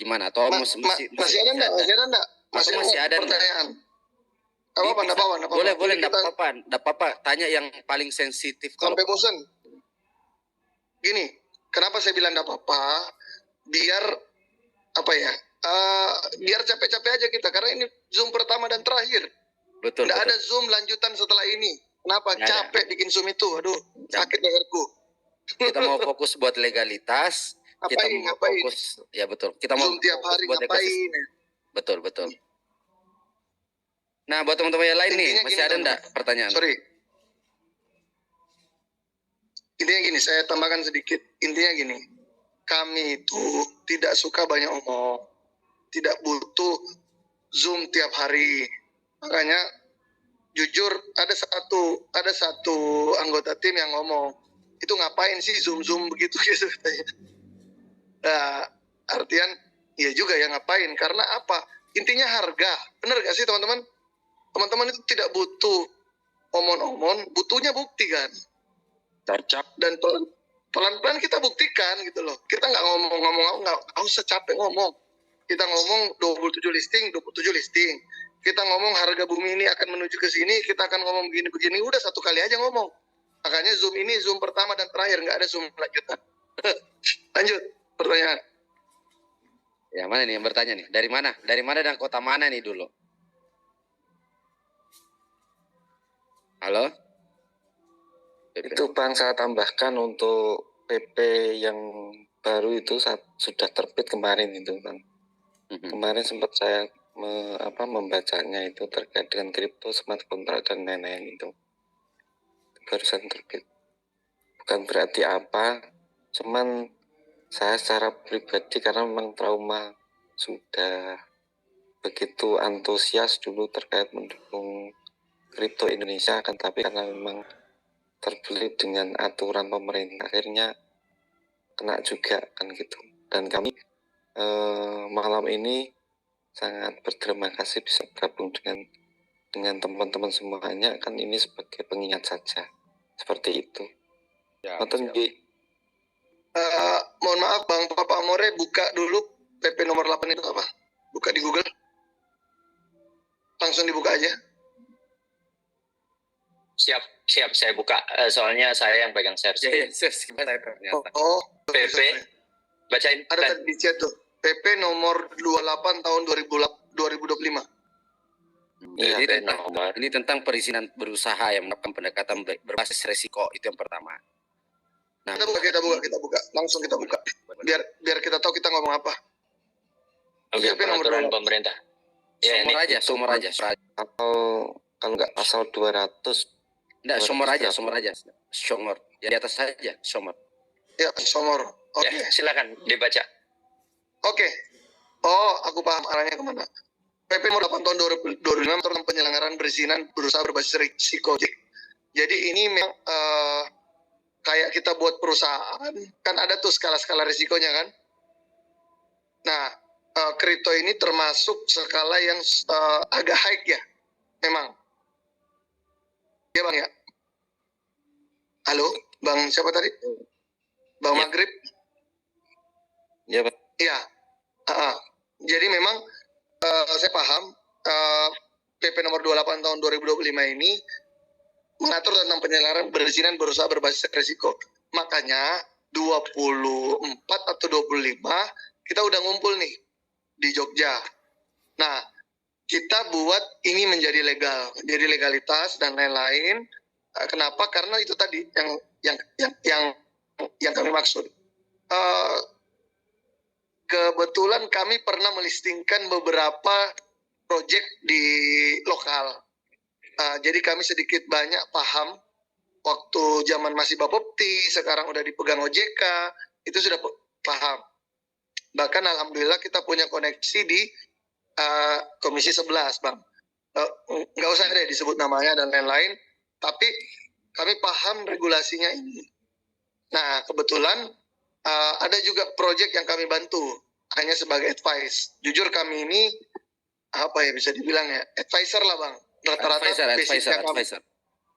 Gimana? Atau masih ada enggak? Masih ada pertanyaan. Apa? Boleh, enggak apa-apa. Tanya yang paling sensitif kalau sampai bosan. Gini, kenapa saya bilang enggak apa-apa? Biar biar capek-capek aja kita, karena ini Zoom pertama dan terakhir. Betul. Enggak ada Zoom lanjutan setelah ini. Kenapa? Capek bikin Zoom itu. Aduh, sakit leherku. Kita mau fokus buat legalitas. Ngapain? Fokus, ya betul. Kita mau Zoom tiap hari buat ngapain? Betul. Nah, buat teman-teman yang lain nih, masih ada enggak pertanyaan? Sorry. Intinya gini, saya tambahkan sedikit. Intinya gini, kami itu tidak suka banyak omong, tidak butuh Zoom tiap hari. Makanya jujur ada satu anggota tim yang ngomong, itu ngapain sih Zoom begitu gitu katanya. Nah, artian ya juga ya ngapain, karena apa? Intinya harga. Benar gak sih teman-teman? Teman-teman itu tidak butuh omong-omong, butuhnya bukti kan. Dan pelan-pelan kita buktikan gitu loh. Kita nggak ngomong-ngomong, nggak usah capek ngomong. Kita ngomong 27 listing. Kita ngomong harga bumi ini akan menuju ke sini, kita akan ngomong begini, udah satu kali aja ngomong. Makanya Zoom ini Zoom pertama dan terakhir, nggak ada Zoom lanjutan. Lanjut. Pertanyaan. Ya, mana nih yang bertanya nih? Dari mana dan kota mana nih dulu? Halo? Itu Bang, saya tambahkan untuk PP yang baru itu sudah terbit kemarin itu Bang. Kemarin sempat saya membacanya itu terkait dengan kripto, smart contract dan lain-lain itu. Barusan terbit. Bukan berarti apa, cuman saya secara pribadi karena memang trauma, sudah begitu antusias dulu terkait mendukung kripto Indonesia, akan tapi karena memang terbelit dengan aturan pemerintah akhirnya kena juga kan gitu. Dan kami malam ini sangat berterima kasih bisa bergabung dengan teman-teman semuanya, kan ini sebagai pengingat saja seperti itu. Mohon maaf Bang, Papa Amore buka dulu PP nomor 8 itu apa? Buka di Google. Langsung dibuka aja. Siap, saya buka. Soalnya saya yang pegang share. PP, bacain. Ada tadi di chat tuh. PP nomor 28 tahun 2025. Ya, ini tentang perizinan berusaha yang melakukan pendekatan berbasis resiko, itu yang pertama. Nah, kita buka. Langsung kita buka. Biar kita tahu kita ngomong apa. Oke, peraturan pemerintah. Ya, sumber aja. Atau kalau nggak pasal 200. Enggak, sumber aja. Sumber. Ya, di atas saja, sumber. Ya, sumber. Oke. Ya, silakan dibaca. Oke. Oh, aku paham arahnya kemana. PP nomor 8 tahun 2025 tentang penyelenggaraan perizinan berusaha berbasis risiko. Jadi ini memang kayak kita buat perusahaan, kan ada tuh skala-skala risikonya kan. Nah, kripto ini termasuk skala yang agak high ya. memang. Iya Bang ya. Halo, Bang siapa tadi? Bang Ya. Maghrib. Ya Pak. Iya. Jadi memang saya paham PP nomor 28 tahun 2025 ini mengatur tentang penyelenggaraan perizinan berusaha berbasis risiko. Makanya 24 atau 25 kita udah ngumpul nih di Jogja. Nah, kita buat ini menjadi legal, jadi legalitas dan lain-lain. Kenapa? Karena itu tadi yang kami maksud. Kebetulan kami pernah melistingkan beberapa proyek di lokal. Jadi kami sedikit banyak paham waktu zaman masih Bapepti, sekarang udah dipegang OJK, itu sudah paham. Bahkan alhamdulillah kita punya koneksi di Komisi 11, Bang. Nggak usah deh disebut namanya dan lain-lain, tapi kami paham regulasinya ini. Nah, kebetulan ada juga proyek yang kami bantu, hanya sebagai advice. Jujur kami ini, apa ya bisa dibilang ya, advisor lah Bang. Rata-rata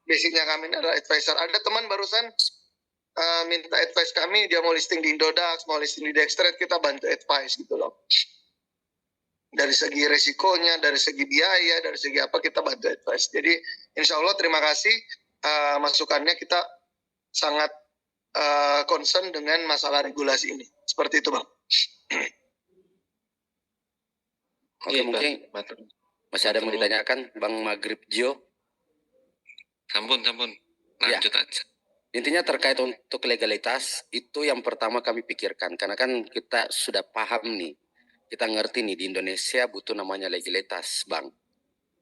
basicnya kami adalah advisor. Ada teman barusan minta advice kami, dia mau listing di Indodax, mau listing di Dextrade, kita bantu advice gitu loh. Dari segi resikonya, dari segi biaya, dari segi apa kita bantu advice. Jadi insya Allah terima kasih masukannya, kita sangat concern dengan masalah regulasi ini. Seperti itu Bang. Oke, mungkin masih ada mau ditanyakan Bang Maghrib Jo? Sampun. Ya. Lanjut aja. Intinya terkait untuk legalitas, itu yang pertama kami pikirkan. Karena kan kita sudah paham nih, kita ngerti nih di Indonesia butuh namanya legalitas, Bang.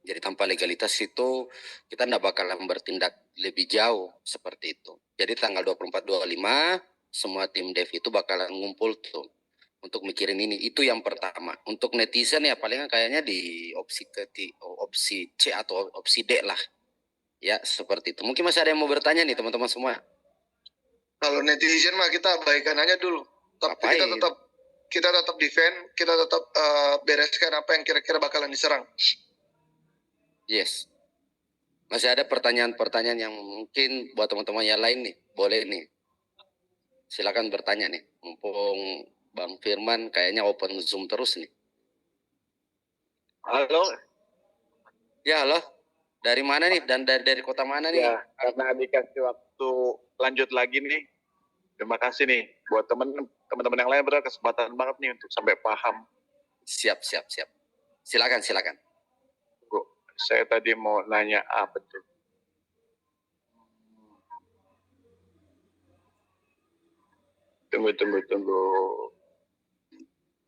Jadi tanpa legalitas itu kita tidak bakalan bertindak lebih jauh seperti itu. Jadi tanggal 24-25 semua tim dev itu bakalan ngumpul tuh untuk mikirin ini. Itu yang pertama. Untuk netizen ya palingan kayaknya di opsi C atau opsi D lah. Ya seperti itu. Mungkin masih ada yang mau bertanya nih teman-teman semua. Kalau netizen mah kita abaikan aja dulu. Tapi kita tetap defend, kita tetap bereskan apa yang kira-kira bakalan diserang. Yes. Masih ada pertanyaan-pertanyaan yang mungkin buat teman-teman yang lain nih. Boleh nih. Silakan bertanya nih. Mumpung Bang Firman kayaknya open Zoom terus nih. Halo. Ya, halo. Dari mana nih? Dan dari kota mana nih? Ya, karena dikasih waktu lanjut lagi nih. Terima kasih nih buat teman-teman yang lain, benar kesempatan banget nih untuk sampai paham. Siap. Silakan. Bu, saya tadi mau nanya apa tuh? Tunggu.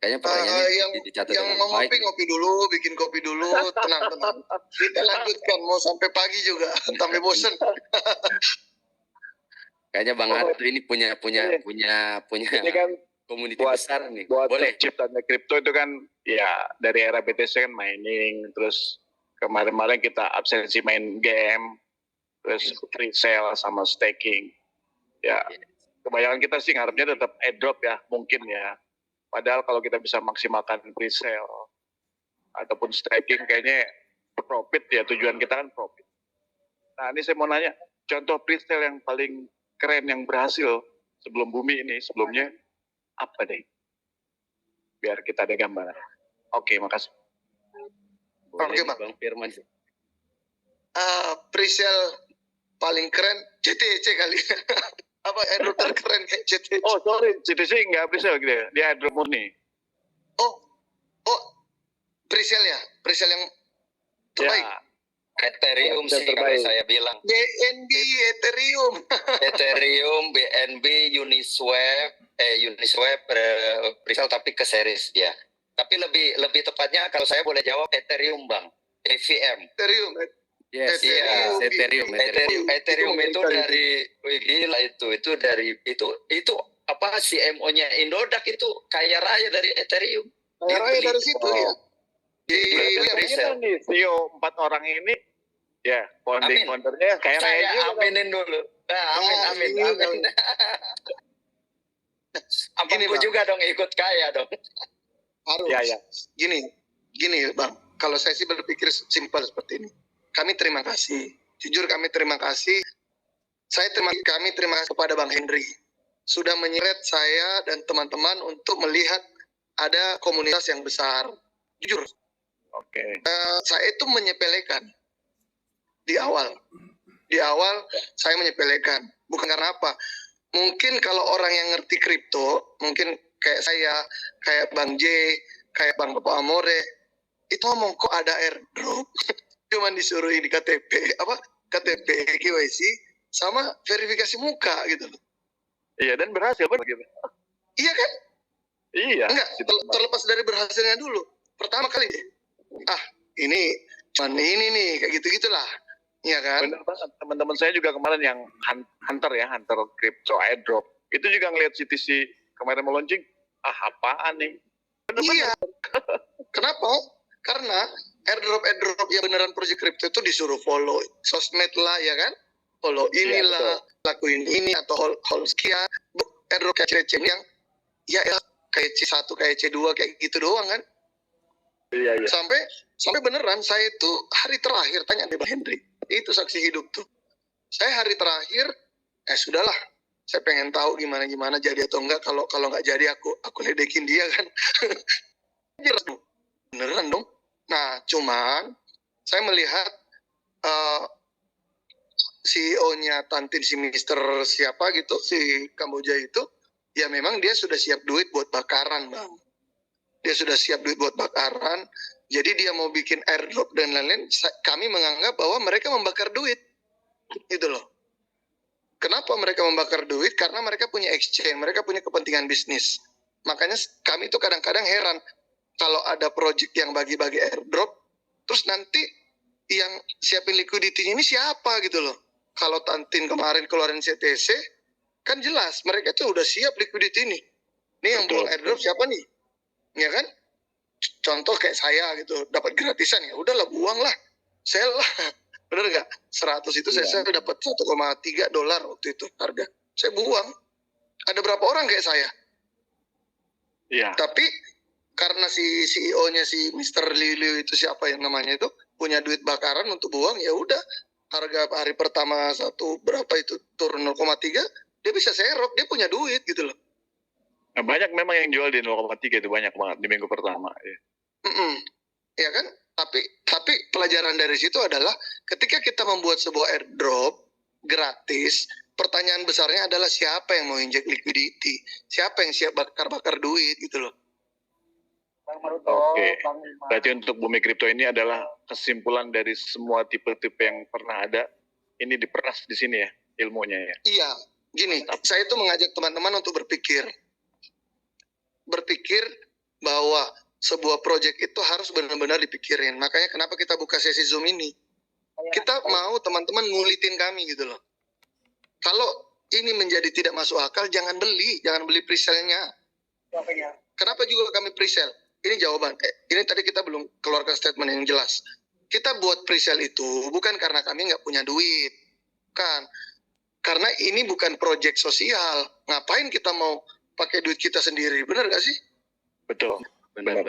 Kayaknya pertanyaannya dicatat yang dengan mau baik. ngopi dulu, bikin kopi dulu, tenang. Kita lanjutkan, mau sampai pagi juga, sampai bosen. Kayaknya Bang Artu ini punya Ini kan komunitas besar nih. Buat Boleh. ciptanya kripto itu kan ya dari era BTC kan mining, terus kemarin kita absensi main game, terus resell sama staking. Ya, kebanyakan kita sih ngarepnya tetap airdrop ya, mungkin ya. Padahal kalau kita bisa maksimalkan resell ataupun staking kayaknya profit ya, tujuan kita kan profit. Nah ini saya mau nanya, contoh presale yang paling keren yang berhasil sebelum bumi ini, sebelumnya apa deh? Biar kita ada gambaran. Oke, makasih. Boleh, Oke, Bang. Bang Firman. Presale paling keren CTC kali. Apa airdrop terkeren kayak CTC? Oh sorry, CTC nggak presale gitu ya, dia airdrop murni. Oh, presale ya, presale yang terbaik. Ya, Ethereum yang sih kalau terbaik. saya bilang. BNB, Ethereum. Ethereum, BNB, Uniswap, presale tapi ke series dia. Tapi lebih tepatnya kalau saya boleh jawab Ethereum Bang, EVM. Ethereum. Yes, Ethereum. Ethereum itu dari gila itu dari itu apa CMO-nya Indodax itu kaya raya dari Ethereum. Kaya raya dari situ ya. Presale. nih CEO 4 orang ini, ya foundernya kayak Saya juga. aminin dulu. Amin. Abangku Gini, Bang. juga dong ikut kaya dong. Harus. Ya. Gini Bang. Kalau saya sih berpikir simpel seperti ini. kami terima kasih. Jujur kami terima kasih. Kami terima kasih kepada Bang Henry. Sudah menyeret saya dan teman-teman untuk melihat ada komunitas yang besar. Jujur, saya itu menyepelekan di awal. Di awal saya menyepelekan. Bukan karena apa. Mungkin kalau orang yang ngerti kripto, mungkin kayak saya, kayak Bang J, kayak Bang Bapak Amore, itu ngomong kok ada airdrop, cuman disuruh ini KTP, KYC, sama verifikasi muka gitu loh. Iya, dan berhasil benar gitu. Iya kan? Iya. Enggak, terlepas dari berhasilnya dulu. Pertama kali ini cuman ini nih, kayak gitu-gitulah. Iya kan? Benar banget. Teman-teman saya juga kemarin yang hunter crypto airdrop, itu juga ngelihat CTC kemarin mau launching, apaan nih? Iya. Kenapa? Karena airdrop yang beneran project crypto itu disuruh follow sosmed lah, ya kan? Follow inilah, lakuin ini atau hold sekian. Airdrop kayak C yang kayak C1, kayak C2 kayak gitu doang kan? Iya. Sampai beneran saya itu hari terakhir tanya di Bang Henry. Itu saksi hidup tuh. Saya hari terakhir sudahlah. Saya pengen tahu gimana jadi atau enggak. Kalau nggak jadi aku ledekin dia kan. Beneran dong. Nah, cuman saya melihat CEO-nya Tantin, si Mister siapa gitu, si Kamboja itu, ya memang dia sudah siap duit buat bakaran, Bang. Dia sudah siap duit buat bakaran. Jadi dia mau bikin airdrop dan lain-lain, kami menganggap bahwa mereka membakar duit. Gitu loh. Kenapa mereka membakar duit? Karena mereka punya exchange, mereka punya kepentingan bisnis. Makanya kami itu kadang-kadang heran kalau ada project yang bagi-bagi airdrop, terus nanti yang siapin liquidity ini siapa gitu loh. Kalau Tantin kemarin keluarin CTC, kan jelas mereka tuh udah siap liquidity ini. Ini yang buang airdrop siapa nih? Ya kan? Contoh kayak saya gitu, dapat gratisan, ya udahlah buang lah, sell lah. Bener nggak? 100 itu saya dapat $1,3 waktu itu harga. Saya buang. Ada berapa orang kayak saya? Iya. Tapi karena si CEO-nya si Mr. Liliu itu siapa yang namanya itu punya duit bakaran untuk buang, ya udah harga hari pertama berapa itu turun 0,3, dia bisa serok, dia punya duit gitu loh. Nah, banyak memang yang jual di 0,3 itu banyak banget di minggu pertama. Ya. Ya kan? Tapi pelajaran dari situ adalah ketika kita membuat sebuah airdrop gratis, pertanyaan besarnya adalah siapa yang mau injek liquidity, siapa yang siap bakar duit gitu loh. Oke. Berarti untuk Bumi Kripto ini adalah kesimpulan dari semua tipe-tipe yang pernah ada. Ini diperas di sini ya ilmunya ya. Iya, gini, saya itu mengajak teman-teman untuk berpikir bahwa sebuah proyek itu harus benar-benar dipikirin. Makanya kenapa kita buka sesi Zoom ini. Kita mau teman-teman ngulitin kami gitu loh. Kalau ini menjadi tidak masuk akal, jangan beli presale-nya. Kenapa juga kami presale? Ini jawaban. Ini tadi kita belum keluarkan statement yang jelas. Kita buat presale itu bukan karena kami nggak punya duit. Kan. Karena ini bukan proyek sosial. Ngapain kita mau pakai duit kita sendiri? Benar gak sih? Betul. Benar.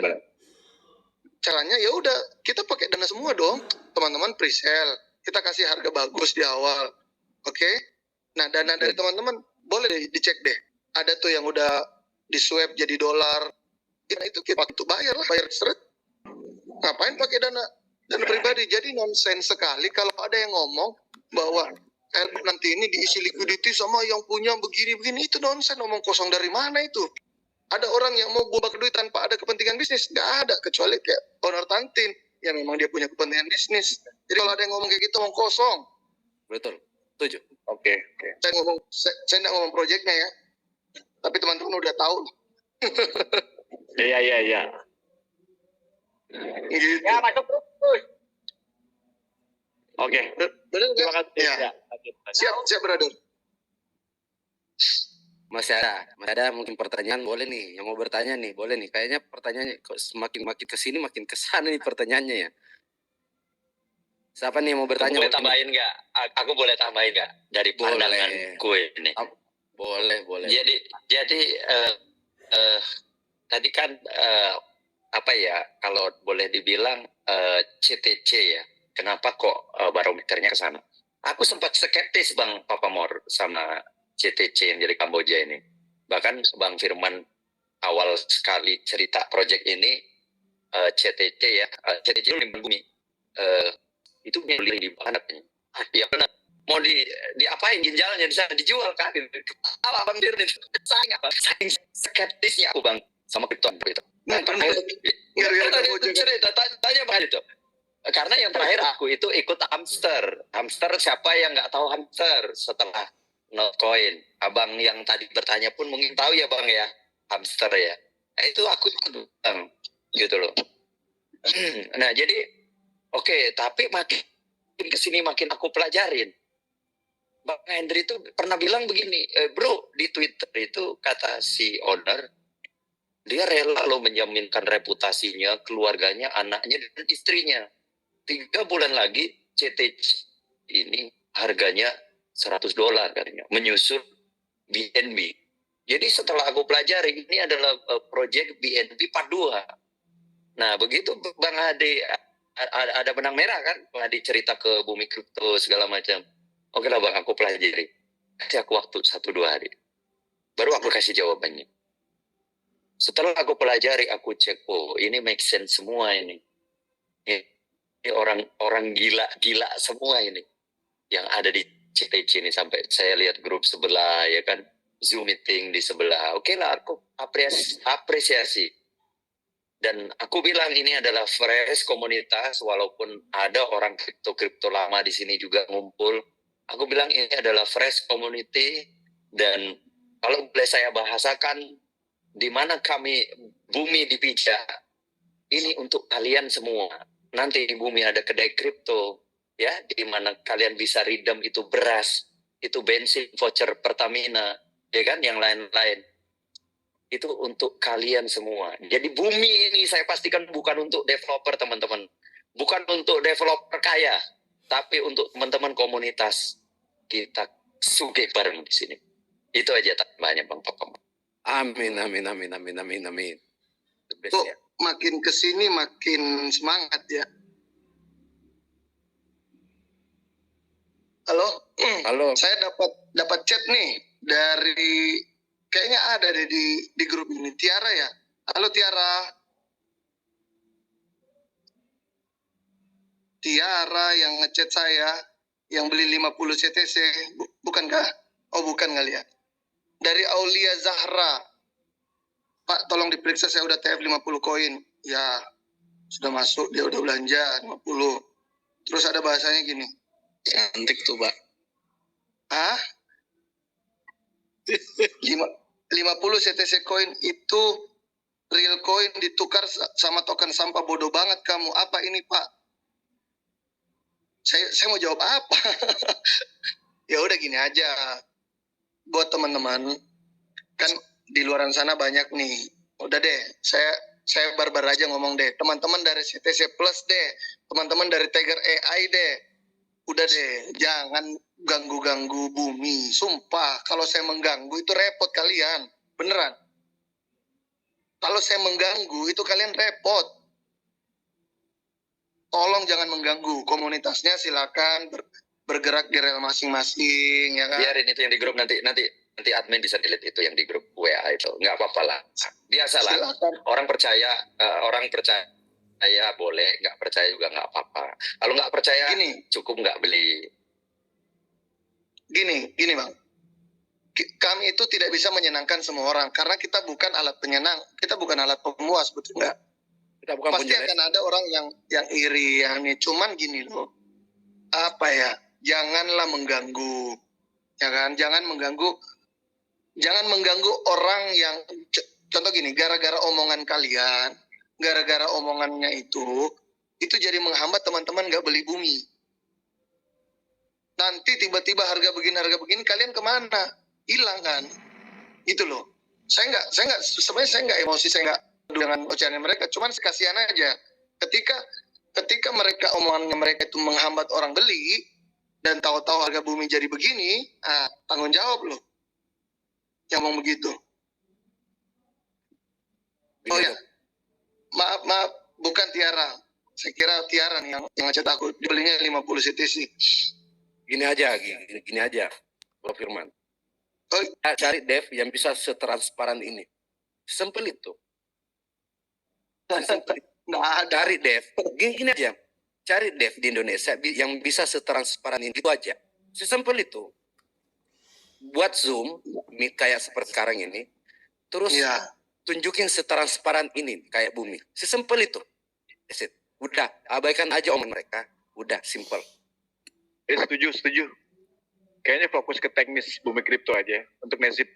Caranya ya udah kita pakai dana semua dong, teman-teman presale. Kita kasih harga bagus di awal. Oke? Nah, dana dari teman-teman boleh deh dicek deh. Ada tuh yang udah di swap jadi dolar. Itu kita untuk bayar seret. Ngapain pakai dana pribadi? Jadi nonsense sekali kalau ada yang ngomong bahwa nanti ini diisi liquidity sama yang punya begini-begini. Itu nonsense, ngomong kosong dari mana itu? Ada orang yang mau bakar duit tanpa ada kepentingan bisnis? Nggak ada, kecuali kayak owner Tantin. Ya memang dia punya kepentingan bisnis. Jadi kalau ada yang ngomong kayak gitu, ngomong kosong. Betul, setuju. Oke. Saya nggak ngomong proyeknya ya. Tapi teman-teman udah tahu. Iya. Gitu. Ya, masuk terus. Oke. Benar Terima nggak? kasih. Ya. Siap, brother. Masih ada mungkin pertanyaan, boleh nih yang mau bertanya nih, boleh nih. Kayaknya pertanyaannya kok semakin kesini makin kesana nih pertanyaannya ya. Siapa nih yang mau bertanya? Boleh tambahin nggak? Aku boleh tambahin nggak dari pandanganku ini? Boleh. Jadi tadi kan apa ya, kalau boleh dibilang CTC ya, kenapa kok barometernya ke sana. Aku sempat skeptis Bang Papamor sama CTC yang dari Kamboja ini. Bahkan Bang Firman awal sekali cerita proyek ini, CTC ya, CTC itu limbah bumi. Itu beli di mana? Ya benar. Mau diapain ginjalnya di sana, dijual kan? Apa Bang Firman? Saking skeptisnya aku Bang sama kripton itu. Nah, tanya Bang itu. Karena yang terakhir aku itu ikut hamster. Hamster siapa yang nggak tahu hamster setelah Notcoin? Abang yang tadi bertanya pun mungkin tahu ya Bang ya, hamster ya. Itu aku Bang, gitu loh. Nah jadi oke, tapi makin kesini makin aku pelajarin. Bang Hendri itu pernah bilang begini, bro, di Twitter itu kata si owner, dia rela loh menjaminkan reputasinya, keluarganya, anaknya, dan istrinya. 3 bulan lagi CTC ini harganya $100 katanya, menyusul BNB. Jadi setelah aku pelajari, ini adalah proyek BNB Part 2. Nah begitu Bang Ade, ada benang merah kan, Bang Ade cerita ke Bumi Kripto segala macam. Oke lah Bang, aku pelajari. Kasih aku waktu 1-2 hari. Baru aku kasih jawabannya. Setelah aku pelajari, aku cek, oh ini make sense semua ini. Ini orang gila semua ini. Yang ada di CTC ini, sampai saya lihat grup sebelah, ya kan. Zoom meeting di sebelah. Oke lah, aku apresiasi. Dan aku bilang ini adalah fresh komunitas, walaupun ada orang kripto lama di sini juga ngumpul. Aku bilang ini adalah fresh community, dan kalau boleh saya bahasakan, di mana kami bumi dipijak, ini untuk kalian semua. Nanti di bumi ada kedai kripto, ya, di mana kalian bisa redeem itu beras, itu bensin, voucher Pertamina, ya kan, yang lain-lain. Itu untuk kalian semua. Jadi bumi ini saya pastikan bukan untuk developer teman-teman, bukan untuk developer kaya, tapi untuk teman-teman komunitas. Kita sugih bareng di sini. Itu aja tambahnya Bang Papa. Amin. Kok makin kesini makin semangat ya. Halo. Saya dapat chat nih dari, kayaknya ada deh di grup ini, Tiara ya. Halo Tiara. Tiara yang ngechat saya, yang beli 50 CTC, bukankah? Oh bukan kali ya. Dari Aulia Zahra. Pak, tolong diperiksa, saya udah TF 50 koin. Ya, sudah masuk, dia udah belanja 50. Terus ada bahasanya gini. Cantik tuh, Pak. Hah? 50 CTC koin itu real koin ditukar sama token sampah, bodoh banget kamu. Apa ini, Pak? Saya mau jawab apa? Ya udah gini aja. Buat teman-teman, kan di luaran sana banyak nih. Udah deh, saya barbar aja ngomong deh. Teman-teman dari CTC Plus deh, teman-teman dari Tiger AI deh. Udah deh, jangan ganggu-ganggu bumi. Sumpah, kalau saya mengganggu itu repot kalian. Beneran. Kalau saya mengganggu itu kalian repot. Tolong jangan mengganggu. Komunitasnya silakan bergerak di rel masing-masing, ya kan? Biarin itu yang di grup, nanti admin bisa delete itu yang di grup WA itu. Nggak apa-apa lah. Biasalah. Silakan. Orang percaya boleh, nggak percaya juga nggak apa-apa. Kalau nggak percaya, cukup nggak beli. Gini Bang. Kami itu tidak bisa menyenangkan semua orang, karena kita bukan alat penyenang, kita bukan alat pemuas, betul nggak? Pasti akan ada orang yang iri, yang ini. Cuman gini loh, apa ya? Janganlah mengganggu, ya kan? Jangan mengganggu orang yang, contoh gini, gara-gara omongan kalian, gara-gara omongannya itu jadi menghambat teman-teman nggak beli bumi. Nanti tiba-tiba harga begini, kalian kemana? Hilang kan? Itu loh. Sebenarnya saya nggak emosi, saya nggak dengan ocehan mereka, cuman kasihan aja ketika mereka omongannya mereka itu menghambat orang beli, dan tahu-tahu harga bumi jadi begini, tanggung jawab loh yang ngomong begitu. Oh ya, maaf bukan Tiara, Saya kira Tiara nih yang ngechat aku, belinya 50 CTC. Gini aja, Bro Firman. Oh, Cari dev yang bisa setransparan ini. Sesimpel itu. Sesimpel itu. nggak ada. Cari dev, gini aja. Cari dev di Indonesia yang bisa setransparan ini, itu aja. Sesimpel itu. Buat Zoom, meet kayak seperti sekarang ini, terus Iya. tunjukin setransparan ini kayak Bumi. Sesimpel itu. That's it. Udah, abaikan aja omongan mereka. Udah, simple. Setuju. Kayaknya fokus ke teknis Bumi Kripto aja. Untuk netizen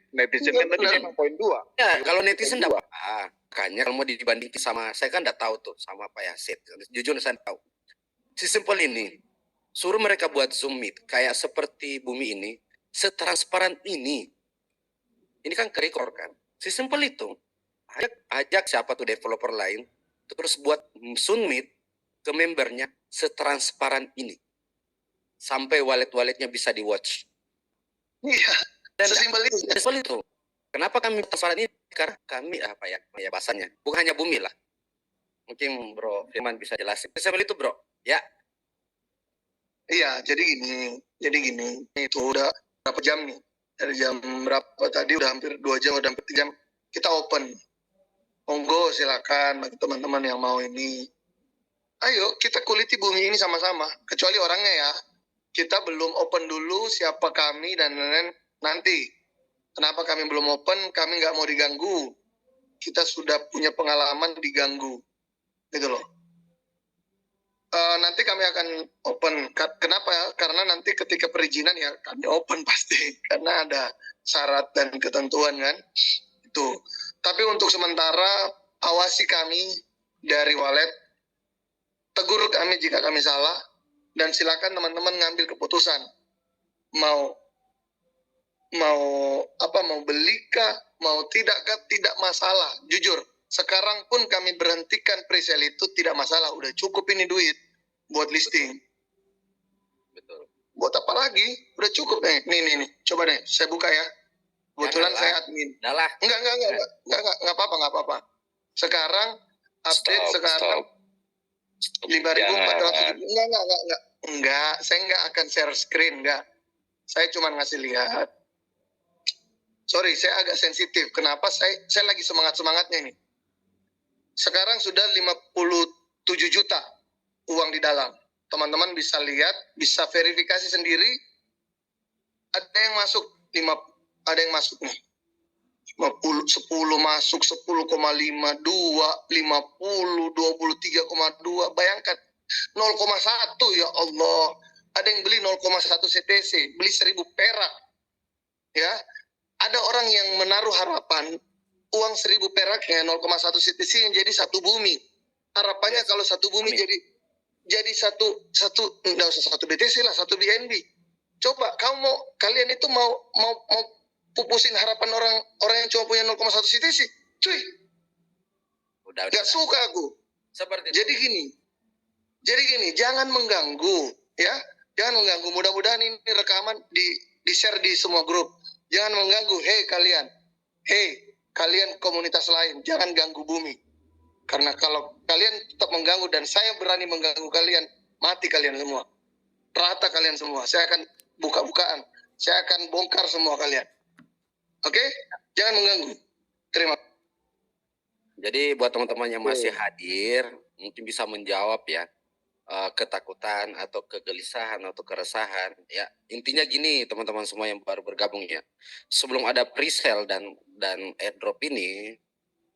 Iya, kan tadi benar. memang poin 2. Ya, kalau netizen enggak apa. Makanya kalau mau dibandingin sama, saya kan enggak tahu tuh sama Pak Yasid. Jujur saya tahu. Sesimpel ini. Suruh mereka buat Zoom meet kayak seperti Bumi ini, setransparan ini. Ini kan kerekor kan. Sesimpel itu. Ajak siapa tuh developer lain, terus buat Zoom meet ke membernya setransparan ini. Sampai wallet-walletnya bisa di-watch. Iya. Sesimpel itu. Sesimpel itu. Kenapa kami transparan ini? Karena kami apa ya bahasanya. Bukan hanya Bumi lah. Mungkin Bro Firman bisa jelasin. Sesimpel itu Bro. Ya. Iya, jadi gini. Itu udah berapa jam nih? Dari jam berapa tadi? Udah hampir 2 jam, udah hampir 3 jam. Kita open. Monggo silakan bagi teman-teman yang mau ini. Ayo kita kuliti Bumi ini sama-sama. Kecuali orangnya ya. Kita belum open dulu siapa kami dan lain-lain nanti. Kenapa kami belum open? Kami nggak mau diganggu. Kita sudah punya pengalaman diganggu. Gitu loh. Nanti kami akan open. Kenapa? Karena nanti ketika perizinan ya kami open pasti. Karena ada syarat dan ketentuan kan. Itu. Tapi untuk sementara awasi kami dari wallet. Tegur kami jika kami salah. Dan silakan teman-teman ngambil keputusan. Mau belikah, mau tidakkah, tidak masalah. Jujur, sekarang pun kami berhentikan presale itu tidak masalah. Udah cukup ini duit buat listing. Betul. Buat apa lagi? Udah cukup nih. Nih. Coba deh, saya buka ya. Kebetulan saya admin. Enggak. Enggak apa-apa. Sekarang update sekarang 5.400. Enggak, saya enggak akan share screen, enggak. Saya cuma ngasih lihat. Sorry, saya agak sensitif. Kenapa? Saya lagi semangat-semangatnya nih. Sekarang sudah 57 juta uang di dalam. Teman-teman bisa lihat, bisa verifikasi sendiri. Ada yang masuk nih. 10 masuk, 10,52, 50, 23,2. Bayangkan 0,1 ya Allah. Ada yang beli 0,1 CTC, beli 1.000 perak. Ya. Ada orang yang menaruh harapan uang 1.000 peraknya 0,1 CTC yang jadi satu bumi. Harapannya kalau satu bumi jadi satu enggak usah satu BTC lah, satu BNB. Coba kalian itu mau pupusin harapan orang yang cuma punya 0,1 CTC. Cuy. Gak suka aku. Seperti Jadi gini, jangan mengganggu ya. Jangan mengganggu. Mudah-mudahan ini rekaman di-share di semua grup. Jangan mengganggu. Hei kalian komunitas lain, jangan ganggu Bumi. Karena kalau kalian tetap mengganggu dan saya berani mengganggu kalian, mati kalian semua. Rata kalian semua. Saya akan buka-bukaan. Saya akan bongkar semua kalian. Oke? Jangan mengganggu. Terima kasih. Jadi buat teman-teman yang masih hadir, mungkin bisa menjawab ya ketakutan atau kegelisahan atau keresahan. Ya intinya gini teman-teman semua yang baru bergabung ya. Sebelum ada presale dan airdrop ini,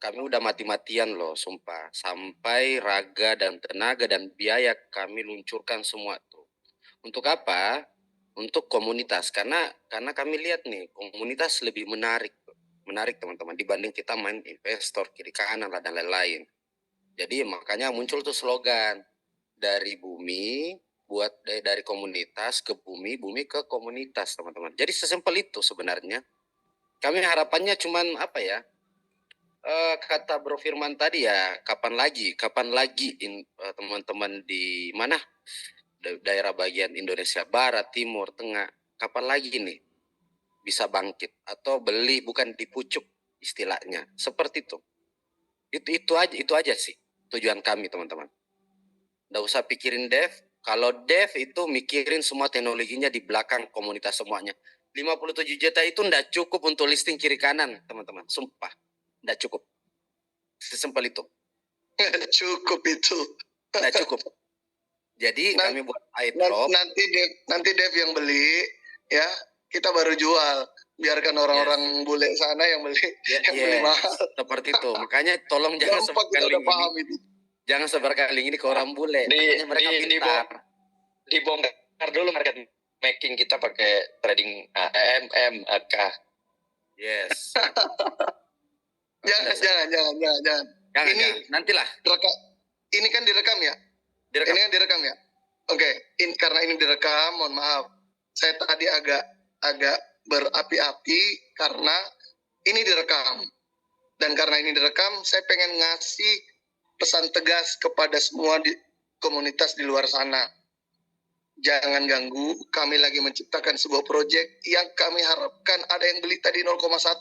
kami udah mati-matian loh, sumpah. Sampai raga dan tenaga dan biaya kami luncurkan semua tuh. Untuk apa? Untuk komunitas. Karena kami lihat nih komunitas lebih menarik teman-teman dibanding kita main investor kiri kanan dan lain-lain. Jadi makanya muncul tuh slogan dari Bumi dari komunitas ke Bumi ke komunitas teman-teman. Jadi sesimpel itu sebenarnya. Kami harapannya cuman apa ya? Kata Bro Firman tadi ya, kapan lagi teman-teman di mana daerah bagian Indonesia Barat, Timur, Tengah, kapan lagi nih bisa bangkit atau beli bukan dipucuk istilahnya seperti itu. Itu aja sih tujuan kami teman-teman. Nggak usah pikirin dev. Kalau dev itu mikirin semua teknologinya di belakang komunitas semuanya. 57 juta itu nggak cukup untuk listing kiri kanan, teman-teman. Sumpah, nggak cukup. Sesimpel itu. Cukup itu. Nggak cukup. Jadi Nah, kami buat airdrop. Nanti Dev yang beli, ya kita baru jual. Biarkan orang-orang bule sana yang beli, beli mahal. Seperti itu. Makanya tolong jangan Gampang, kita udah paham itu. Jangan sebar kali ini ke orang bule. Mereka pintar. Dibongkar dulu market making kita pakai trading AMM, AK. Yes. Jangan. Ini nantilah. Ini kan direkam ya? Ini kan direkam ya? Oke, karena ini direkam, mohon maaf. Saya tadi agak berapi-api karena ini direkam. Dan karena ini direkam, saya pengen ngasih pesan tegas kepada semua komunitas di luar sana. Jangan ganggu, kami lagi menciptakan sebuah proyek yang kami harapkan ada yang beli tadi 0,1,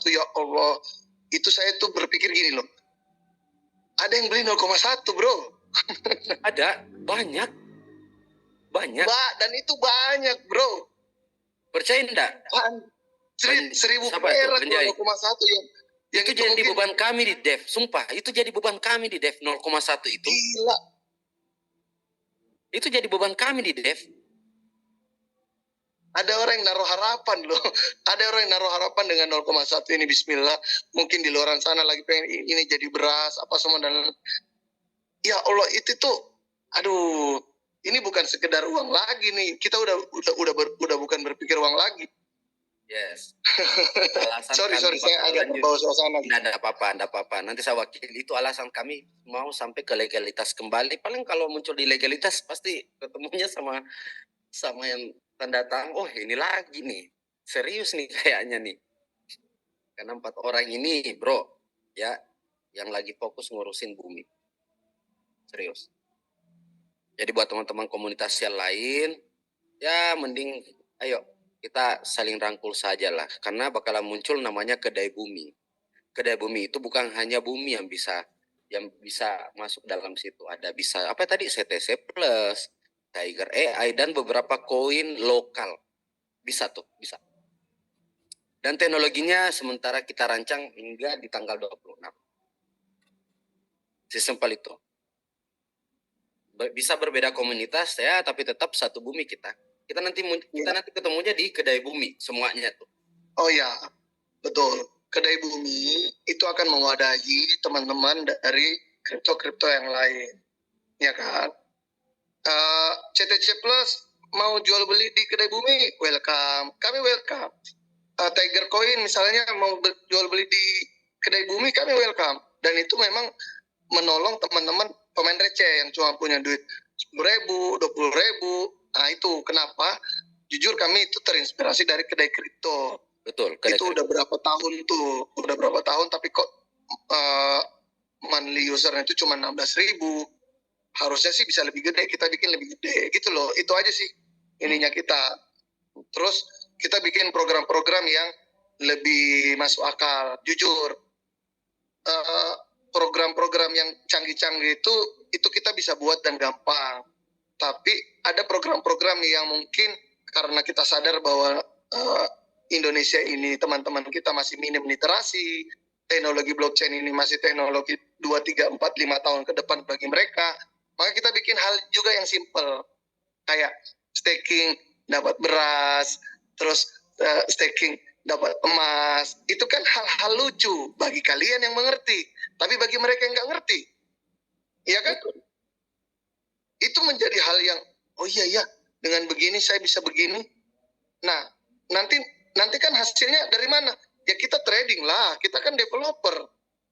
ya Allah. Itu saya tuh berpikir gini loh. Ada yang beli 0,1 bro. Ada, banyak. Dan itu banyak bro. Percaya enggak? 1.000 perak 0,1 yang itu jadi beban kami di dev. Sumpah, itu jadi beban kami di dev 0,1 itu. Gila. Itu jadi beban kami di dev. Ada orang yang naruh harapan loh. Ada orang yang naruh harapan dengan 0,1 ini, bismillah. Mungkin di luar sana lagi pengen ini jadi beras apa semua dan ya Allah, itu tuh aduh, ini bukan sekedar uang lagi nih. Kita udah bukan berpikir uang lagi. Yes. sorry saya agak membawa suasana. Tidak apa-apa. Nanti saya wakili. Itu alasan kami mau sampai ke legalitas kembali. Paling kalau muncul di legalitas pasti ketemunya sama yang tanda tangan. Oh ini lagi nih, serius nih kayaknya nih. Karena 4 orang ini bro, ya, yang lagi fokus ngurusin bumi. Serius. Jadi buat teman-teman komunitas yang lain, ya mending ayo kita saling rangkul saja lah. Karena bakalan muncul namanya kedai bumi. Kedai bumi itu bukan hanya bumi yang bisa masuk dalam situ. Ada bisa apa tadi, CTC Plus, Tiger AI, dan beberapa koin lokal. Bisa. Dan teknologinya sementara kita rancang hingga di tanggal 26. Sesimpel itu. Bisa berbeda komunitas ya, tapi tetap satu bumi kita. Kita nanti ketemunya di kedai bumi semuanya tuh. Oh ya, betul. Kedai bumi itu akan mewadahi teman-teman dari kripto yang lain. Ya kan? CTC Plus mau jual beli di kedai bumi, welcome. Kami welcome. Tiger Coin misalnya mau jual beli di kedai bumi, kami welcome. Dan itu memang menolong teman-teman pemain receh yang cuma punya duit 10.000, 20.000. Nah itu kenapa? Jujur kami itu terinspirasi dari kedai kripto. Betul. Itu udah berapa tahun tapi kok monthly usernya itu cuma 16.000. Harusnya sih bisa lebih gede, kita bikin lebih gede gitu loh. Itu aja sih ininya kita. Terus kita bikin program-program yang lebih masuk akal. Jujur, program-program yang canggih-canggih itu kita bisa buat dan gampang. Tapi ada program-program yang mungkin karena kita sadar bahwa Indonesia ini teman-teman kita masih minim literasi, teknologi blockchain ini masih teknologi 2, 3, 4, 5 tahun ke depan bagi mereka. Maka kita bikin hal juga yang simple, kayak staking dapat beras, terus staking dapat emas. Itu kan hal-hal lucu bagi kalian yang mengerti, tapi bagi mereka yang nggak ngerti, iya kan? Itu menjadi hal yang oh iya ya, dengan begini saya bisa begini. Nah nanti kan hasilnya dari mana? Ya kita trading lah, kita kan developer,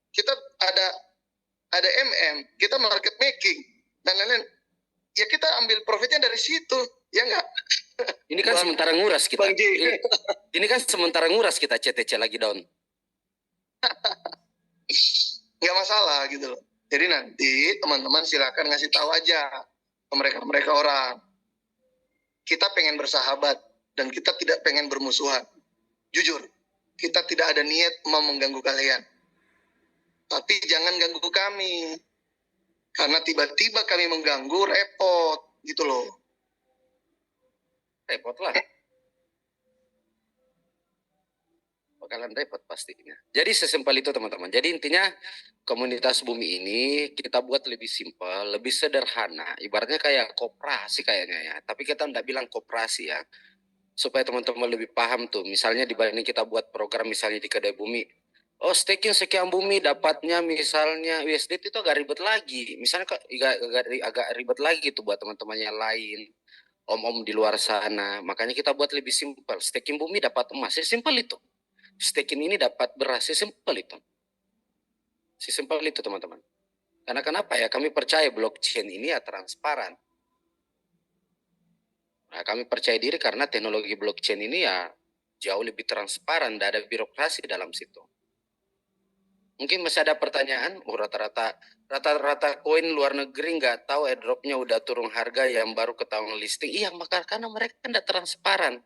kita ada kita market making dan lain-lain. Ya kita ambil profitnya dari situ, ya enggak? Ini kan sementara nguras kita. Ini kan sementara nguras kita, CTC lagi down. Nggak masalah gitu loh. Jadi nanti teman-teman silakan ngasih tahu aja ke mereka orang. Kita pengen bersahabat dan kita tidak pengen bermusuhan. Jujur, kita tidak ada niat mau mengganggu kalian. Tapi jangan ganggu kami. Karena tiba-tiba kami mengganggu, repot gitu loh. Repot lah. Bakalan repot pastinya. Jadi sesimpel itu teman-teman. Jadi intinya komunitas bumi ini kita buat lebih simpel, lebih sederhana. Ibaratnya kayak koperasi kayaknya ya. Tapi kita tidak bilang koperasi ya. Supaya teman-teman lebih paham tuh. Misalnya dibanding kita buat program misalnya di Kedai Bumi. Oh staking sekian bumi dapatnya misalnya USDT itu agak ribet lagi. Misalnya agak ribet lagi tuh buat teman-teman yang lain. Om-om di luar sana. Makanya kita buat lebih simpel. Staking bumi dapat emas. Simpel itu. Staking ini dapat beras, sesimpel itu. Sesimpel itu teman-teman. Karena kenapa ya? Kami percaya blockchain ini ya transparan. Nah, kami percaya diri karena teknologi blockchain ini ya jauh lebih transparan, tidak ada birokrasi dalam situ. Mungkin masih ada pertanyaan, rata-rata koin luar negeri nggak tahu airdropnya udah turun harga yang baru ketahuan listing. Iya, maka karena mereka kan tidak transparan.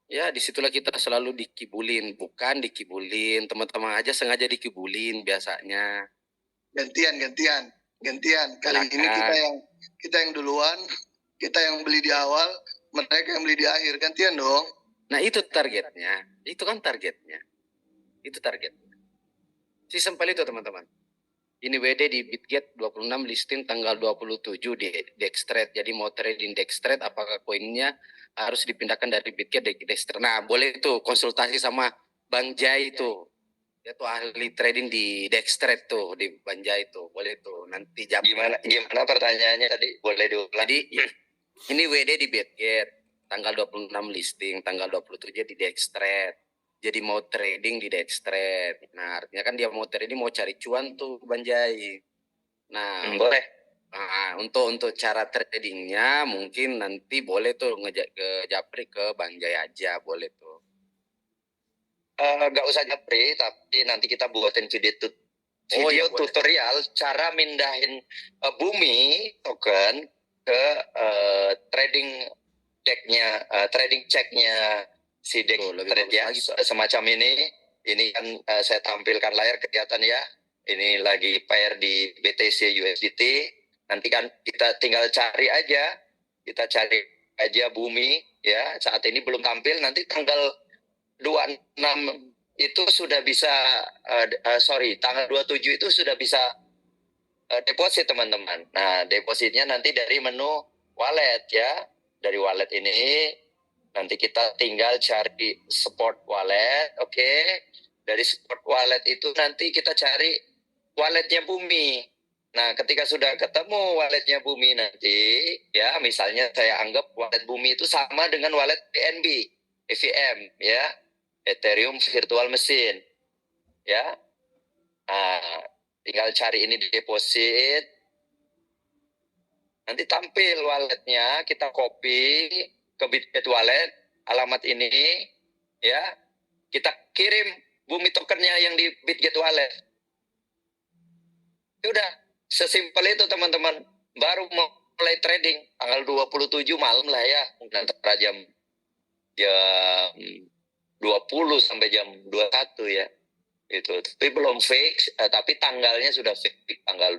Ya, disitulah kita selalu dikibulin, bukan dikibulin, teman-teman aja sengaja dikibulin biasanya. Gantian. Kali ini kita yang duluan, kita yang beli di awal, mereka yang beli di akhir, gantian dong. Nah itu targetnya, itu kan targetnya, itu targetnya. Simpel itu teman-teman. Ini WD di Bitget 26 listing tanggal 27 di Dextrade. Jadi mau trading Dextrade apakah koinnya harus dipindahkan dari Bitget ke Dextrade. Nah, boleh tuh konsultasi sama Bang Jai tuh. Dia tuh ahli trading di Dextrade tuh, di Bang Jai tuh. Boleh tuh nanti jam. Gimana pertanyaannya tadi? Boleh diulang. Jadi ini WD di Bitget tanggal 26 listing, tanggal 27 di Dextrade. Jadi mau trading di Dextrade. Nah, artinya kan dia mau trading, mau cari cuan tuh Banjai. Nah, boleh. Nah, untuk cara tradingnya mungkin nanti boleh tuh ngejak ke Japri ke Banjai aja, boleh tuh. Nggak usah Japri, tapi nanti kita buatin video tutorial cara mindahin bumi token ke trading decknya, trading checknya si deck trade ya, semacam ini kan saya tampilkan layar kelihatan ya, ini lagi pair di BTC USDT, nanti kan kita tinggal cari aja bumi ya, saat ini belum tampil, nanti tanggal 26 itu sudah bisa tanggal 27 itu sudah bisa deposit teman-teman. Nah depositnya nanti dari menu wallet ya, dari wallet ini nanti kita tinggal cari support wallet, oke. Dari support wallet itu nanti kita cari walletnya bumi. Nah, ketika sudah ketemu walletnya bumi nanti, ya misalnya saya anggap wallet bumi itu sama dengan wallet BNB, EVM, ya, Ethereum Virtual Machine, ya. Nah, tinggal cari ini di deposit. Nanti tampil walletnya, kita copy ke Bitget Wallet, alamat ini, ya, kita kirim bumi tokennya yang di Bitget Wallet. Udah, sesimpel itu teman-teman. Baru mulai trading, tanggal 27 malam lah ya, antara jam 20 sampai jam 21 ya. Itu, tapi belum fix, tapi tanggalnya sudah fix, tanggal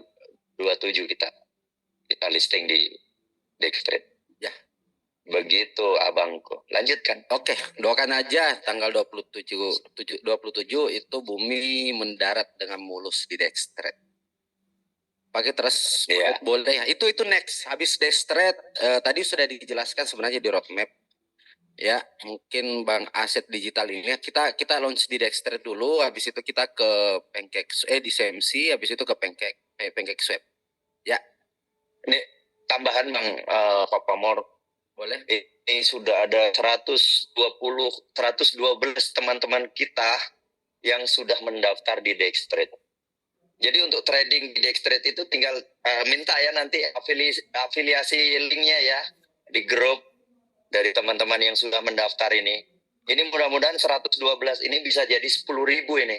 27 kita listing di Dextrade. Ya. Begitu abangku. Lanjutkan. Oke, doakan aja tanggal 27 itu bumi mendarat dengan mulus di Dextrade. Pakai terus boleh ya. Itu next. Habis Dextrade tadi sudah dijelaskan sebenarnya di roadmap. Ya, mungkin Bang Aset Digital ini kita launch di Dextrade dulu, habis itu kita ke Pancake di CMC, habis itu ke Pancake Swap. Ya. Ini tambahan Bang Papa Mor. Boleh. Ini sudah ada 112 teman-teman kita yang sudah mendaftar di Dextrade. Jadi untuk trading di Dextrade itu tinggal minta ya nanti afiliasi linknya ya di grup dari teman-teman yang sudah mendaftar ini. Ini mudah-mudahan 112 ini bisa jadi 10.000 ini.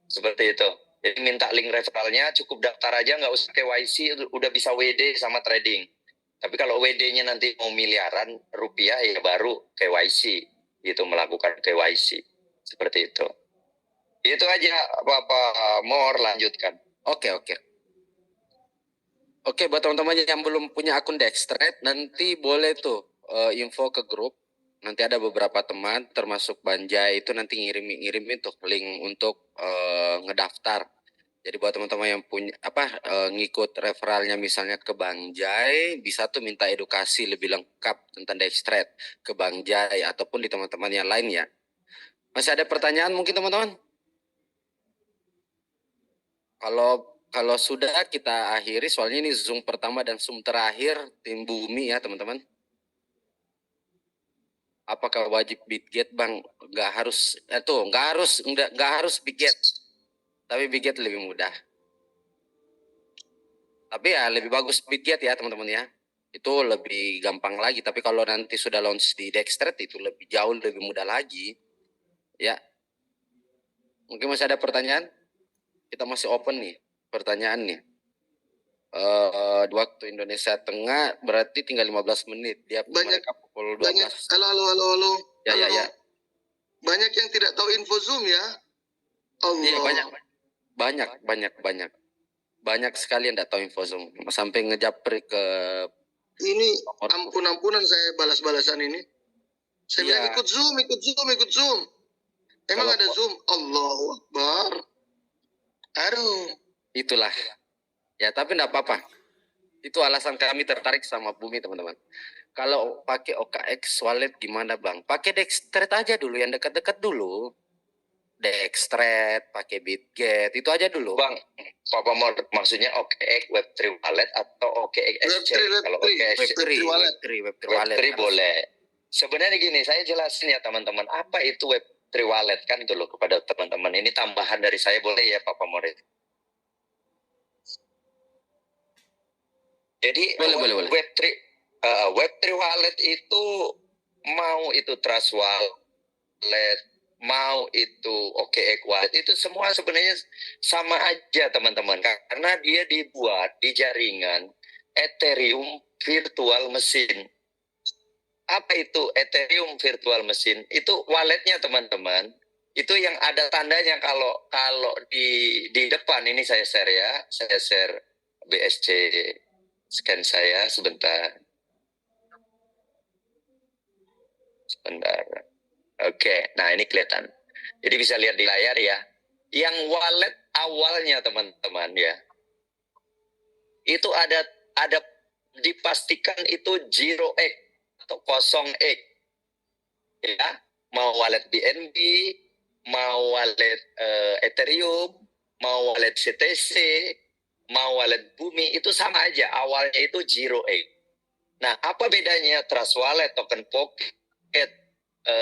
Seperti itu. Jadi minta link referralnya, cukup daftar aja, nggak usah KYC, udah bisa WD sama trading. Tapi kalau WD-nya nanti mau miliaran rupiah, ya baru KYC. Itu melakukan KYC. Seperti itu. Itu aja, Bapak Mor, lanjutkan. Oke. Oke, buat teman-teman yang belum punya akun Dextrade, nanti boleh tuh info ke grup. Nanti ada beberapa teman, termasuk Banjai, itu nanti ngirimin tuh link untuk ngedaftar. Jadi buat teman-teman yang punya ngikut referralnya misalnya ke Banjai, bisa tuh minta edukasi lebih lengkap tentang Dextrade ke Banjai ataupun di teman-teman yang lain ya. Masih ada pertanyaan mungkin teman-teman? Kalau sudah kita akhiri, soalnya ini Zoom pertama dan Zoom terakhir tim Bumi ya teman-teman. Apakah wajib Bitget Bang? Nggak harus Bitget, tapi Bitget lebih mudah. Tapi ya lebih bagus Bitget ya teman-teman ya. Itu lebih gampang lagi. Tapi kalau nanti sudah launch di Dextrade itu jauh lebih mudah lagi. Ya. Mungkin masih ada pertanyaan? Kita masih open nih pertanyaan nih. Di waktu Indonesia Tengah berarti tinggal 15 menit. Dia mereka pukul 12. Banyak. Halo. Ya. Banyak yang tidak tahu info Zoom ya. Allah. Iya, banyak. Banyak sekali yang tidak tahu info Zoom. Sampai ngejapri ke ini ampunan saya balas-balasan ini. Saya bilang ikut Zoom. Emang ada Zoom? Allahu Akbar. Aduh. Itulah. Ya, tapi enggak apa-apa. Itu alasan kami tertarik sama Bumi, teman-teman. Kalau pakai OKX wallet gimana, Bang? Pakai Dextrade aja dulu, yang dekat-dekat dulu. Dextrade, pakai Bitget, itu aja dulu. Bang, Papa mau maksudnya OKX Web3 wallet atau OKX Exchange? Kalau OKX Web3 boleh. Sebenarnya gini, saya jelasin ya teman-teman, apa itu Web3 wallet kan dulu kepada teman-teman. Ini tambahan dari saya, boleh ya Papa Morit? Jadi boleh. Web3 wallet itu mau itu Trust Wallet, mau itu OKX wallet, itu semua sebenarnya sama aja teman-teman, karena dia dibuat di jaringan Ethereum Virtual Machine. Apa itu Ethereum Virtual Machine? Itu walletnya teman-teman. Itu yang ada tandanya kalau di depan ini saya share ya, saya share BSC scan saya sebentar. Oke, nah ini kelihatan. Jadi bisa lihat di layar ya. Yang wallet awalnya teman-teman ya. Itu ada dipastikan itu 0x atau 0x. Ya, mau wallet BNB, mau wallet Ethereum, mau wallet CTC, mau wallet Bumi, itu sama aja, awalnya itu 0x. Nah, apa bedanya Trust Wallet, Token Pocket,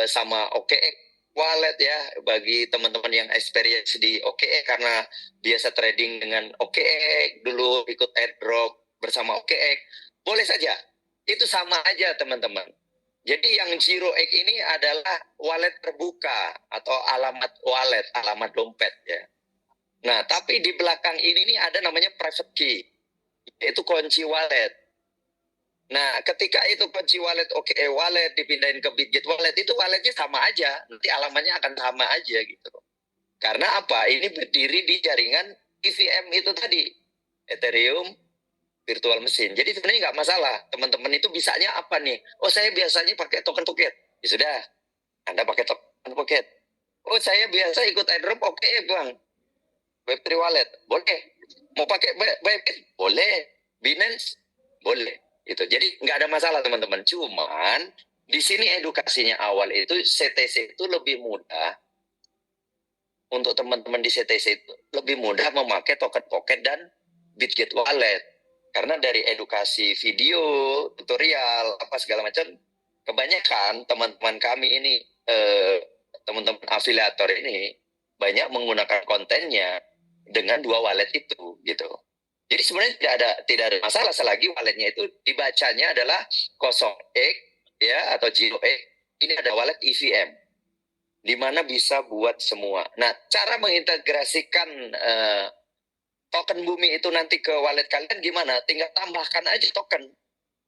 sama OKX Wallet ya, bagi teman-teman yang experience di OKX, karena biasa trading dengan OKX, dulu ikut airdrop bersama OKX, boleh saja, itu sama aja teman-teman. Jadi yang 0x ini adalah wallet terbuka atau alamat wallet, alamat dompet ya. Nah, tapi di belakang ini nih ada namanya private key, yaitu kunci wallet. Nah, ketika itu kunci wallet wallet dipindahin ke Bitget wallet, itu walletnya sama aja, nanti alamatnya akan sama aja gitu. Karena apa? Ini berdiri di jaringan EVM itu tadi, Ethereum Virtual Machine. Jadi sebenarnya nggak masalah. Teman-teman itu bisanya apa nih? Oh, saya biasanya pakai token pocket. Ya sudah, Anda pakai token pocket. Oh, saya biasa ikut airdrop, oke Bang. Web3 wallet, boleh. Mau pakai Bybit, boleh. Binance, boleh. Itu. Jadi nggak ada masalah teman-teman. Cuman di sini edukasinya awal itu CTC itu lebih mudah. Untuk teman-teman di CTC itu lebih mudah memakai token pocket dan Bitget wallet. Karena dari edukasi video, tutorial, apa segala macam, kebanyakan teman-teman kami ini, teman-teman afiliator ini banyak menggunakan kontennya dengan dua wallet itu, gitu. Jadi sebenarnya tidak ada masalah selagi walletnya itu dibacanya adalah 0x ya atau 0x. Ini ada wallet EVM, di mana bisa buat semua. Nah, cara mengintegrasikan token Bumi itu nanti ke wallet kalian gimana? Tinggal tambahkan aja token.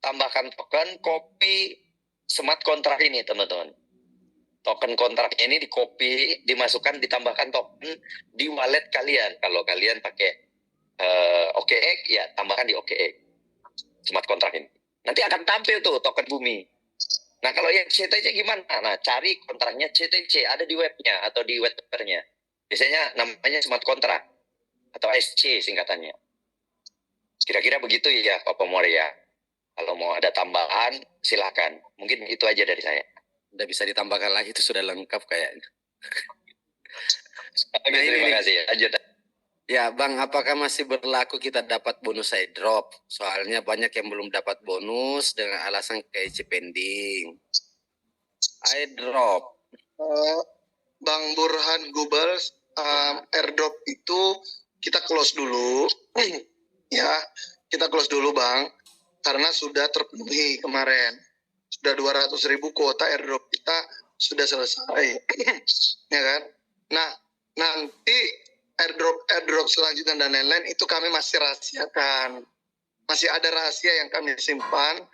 Tambahkan token, copy smart contract ini, teman-teman. Token kontraknya ini di-copy, dimasukkan, ditambahkan token di wallet kalian. Kalau kalian pakai OKX, ya tambahkan di OKX smart contract ini. Nanti akan tampil tuh token bumi. Nah kalau yang CTC gimana? Nah cari kontraknya CTC, ada di webnya atau di web developernya. Biasanya namanya smart contract atau SC singkatannya. Kira-kira begitu ya Pak Pemor ya. Kalau mau ada tambahan silakan. Mungkin itu aja dari saya. Udah bisa ditambahkan lagi, itu sudah lengkap kayaknya. Oke, terima kasih. Lanjut. Ya Bang, apakah masih berlaku kita dapat bonus airdrop? Soalnya banyak yang belum dapat bonus dengan alasan KIC pending. Airdrop. Bang Burhan Gubers, airdrop itu kita close dulu. Ya, kita close dulu Bang. Karena sudah terpenuhi kemarin. Sudah 200.000 kuota airdrop kita sudah selesai. Ya kan? Nah, nanti airdrop selanjutnya dan lain-lain itu kami masih rahasiakan. Masih ada rahasia yang kami simpan,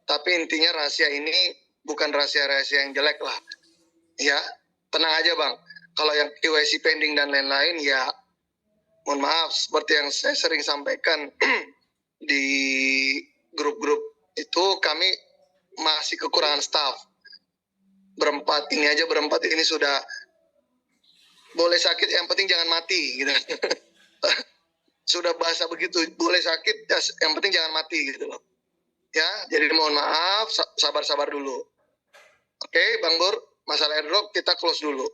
tapi intinya rahasia ini bukan rahasia-rahasia yang jelek lah. Ya, tenang aja Bang. Kalau yang KYC pending dan lain-lain ya mohon maaf, seperti yang saya sering sampaikan di grup-grup itu, kami masih kekurangan staff. Berempat ini sudah boleh sakit, yang penting jangan mati gitu. Sudah bahasa begitu, boleh sakit, yang penting jangan mati gitu loh. Ya, jadi mohon maaf, sabar-sabar dulu. Oke, Bang Bur, masalah airdrop kita close dulu.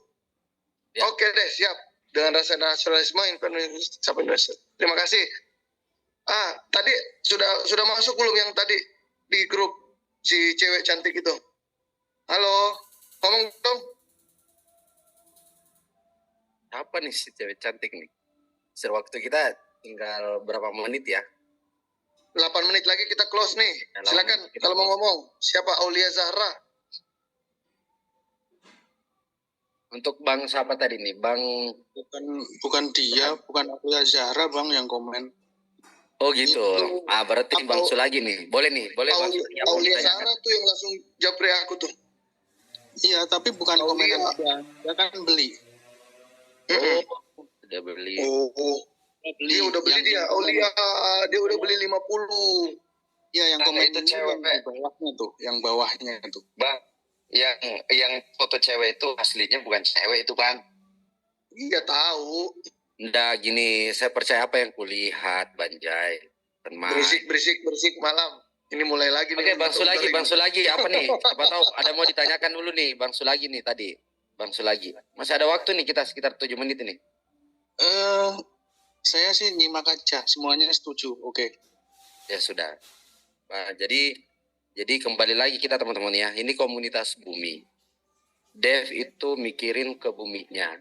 Ya. Oke deh, siap. Dengan rasa nasionalisme Indonesia. Terima kasih. Tadi sudah masuk belum yang tadi di grup si cewek cantik itu? Halo, ngomong dong. Apa nih si cewek cantik nih? Waktu kita tinggal berapa menit ya? 8 menit lagi kita close nih. Silakan kalau mau ngomong. Siapa? Aulia Zahra. Untuk Bang siapa tadi nih? Bang Bukan dia, bukan Aulia Zahra Bang yang komen. Oh gitu. Berarti Bang Sulagi nih. Boleh nih, boleh Bang Sulagi. Aulia Zahra tuh yang langsung japri aku tuh. Iya, tapi bukan komenan dia kan beli. Udah beli. Dia udah beli dia. Aulia dia udah beli 50. Iya, yang komen itu cewek bawahnya tuh, yang bawahnya itu. Bang, yang foto cewek itu aslinya bukan cewek itu Bang. Iya tahu. Nggak gini, saya percaya apa yang kulihat, Banjai. Berisik malam. Ini mulai lagi nih. Oke, Bang Sulagi apa nih? Siapa tahu ada mau ditanyakan dulu nih, Bang Sulagi nih tadi. Bang Sulagi. Masih ada waktu nih kita sekitar 7 menit ini. Saya sih nyimak aja, semuanya setuju. Oke. Ya sudah. Nah, jadi kembali lagi kita teman-teman ya. Ini komunitas bumi. Dev itu mikirin ke buminya.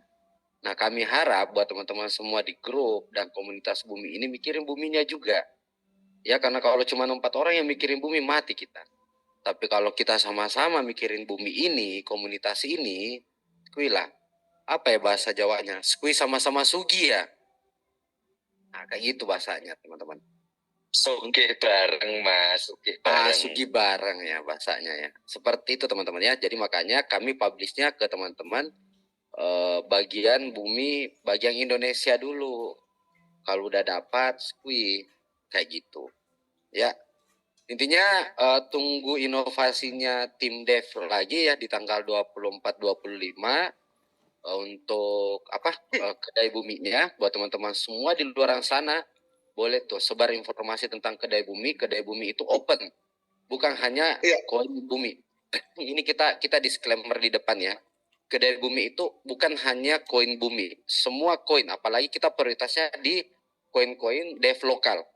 Nah, kami harap buat teman-teman semua di grup dan komunitas bumi ini mikirin buminya juga. Ya, karena kalau cuma 4 orang yang mikirin bumi, mati kita. Tapi kalau kita sama-sama mikirin bumi ini, komunitas ini, skui lah. Apa ya bahasa Jawanya? Skui sama-sama sugi ya. Nah, kayak gitu bahasanya, teman-teman. Sugi bareng Mas, sugi bareng ya bahasanya ya. Seperti itu teman-teman ya. Jadi makanya kami publishnya ke teman-teman bagian bumi, bagian Indonesia dulu. Kalau udah dapat, skui. Kayak gitu. Ya. Intinya tunggu inovasinya tim dev lagi ya di tanggal 24-25 untuk kedai buminya. Buat teman-teman semua di luar sana, boleh tuh sebar informasi tentang kedai bumi. Kedai bumi itu open, bukan hanya koin bumi. Ini kita disclaimer di depan ya. Kedai bumi itu bukan hanya koin bumi, semua koin. Apalagi kita prioritasnya di koin-koin dev lokal.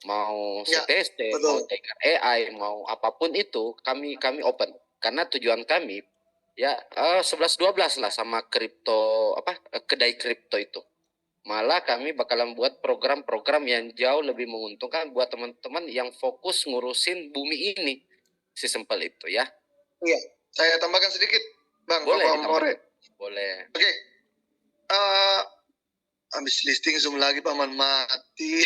Mau CTC, mau Tiger AI, mau apapun itu, kami open. Karena tujuan kami ya 11-12 lah sama kripto kedai kripto itu. Malah kami bakalan buat program-program yang jauh lebih menguntungkan buat teman-teman yang fokus ngurusin bumi ini. Sesimpel itu ya. Iya, saya tambahkan sedikit, Bang. Boleh. Oke. Habis listing Zoom lagi paman mati.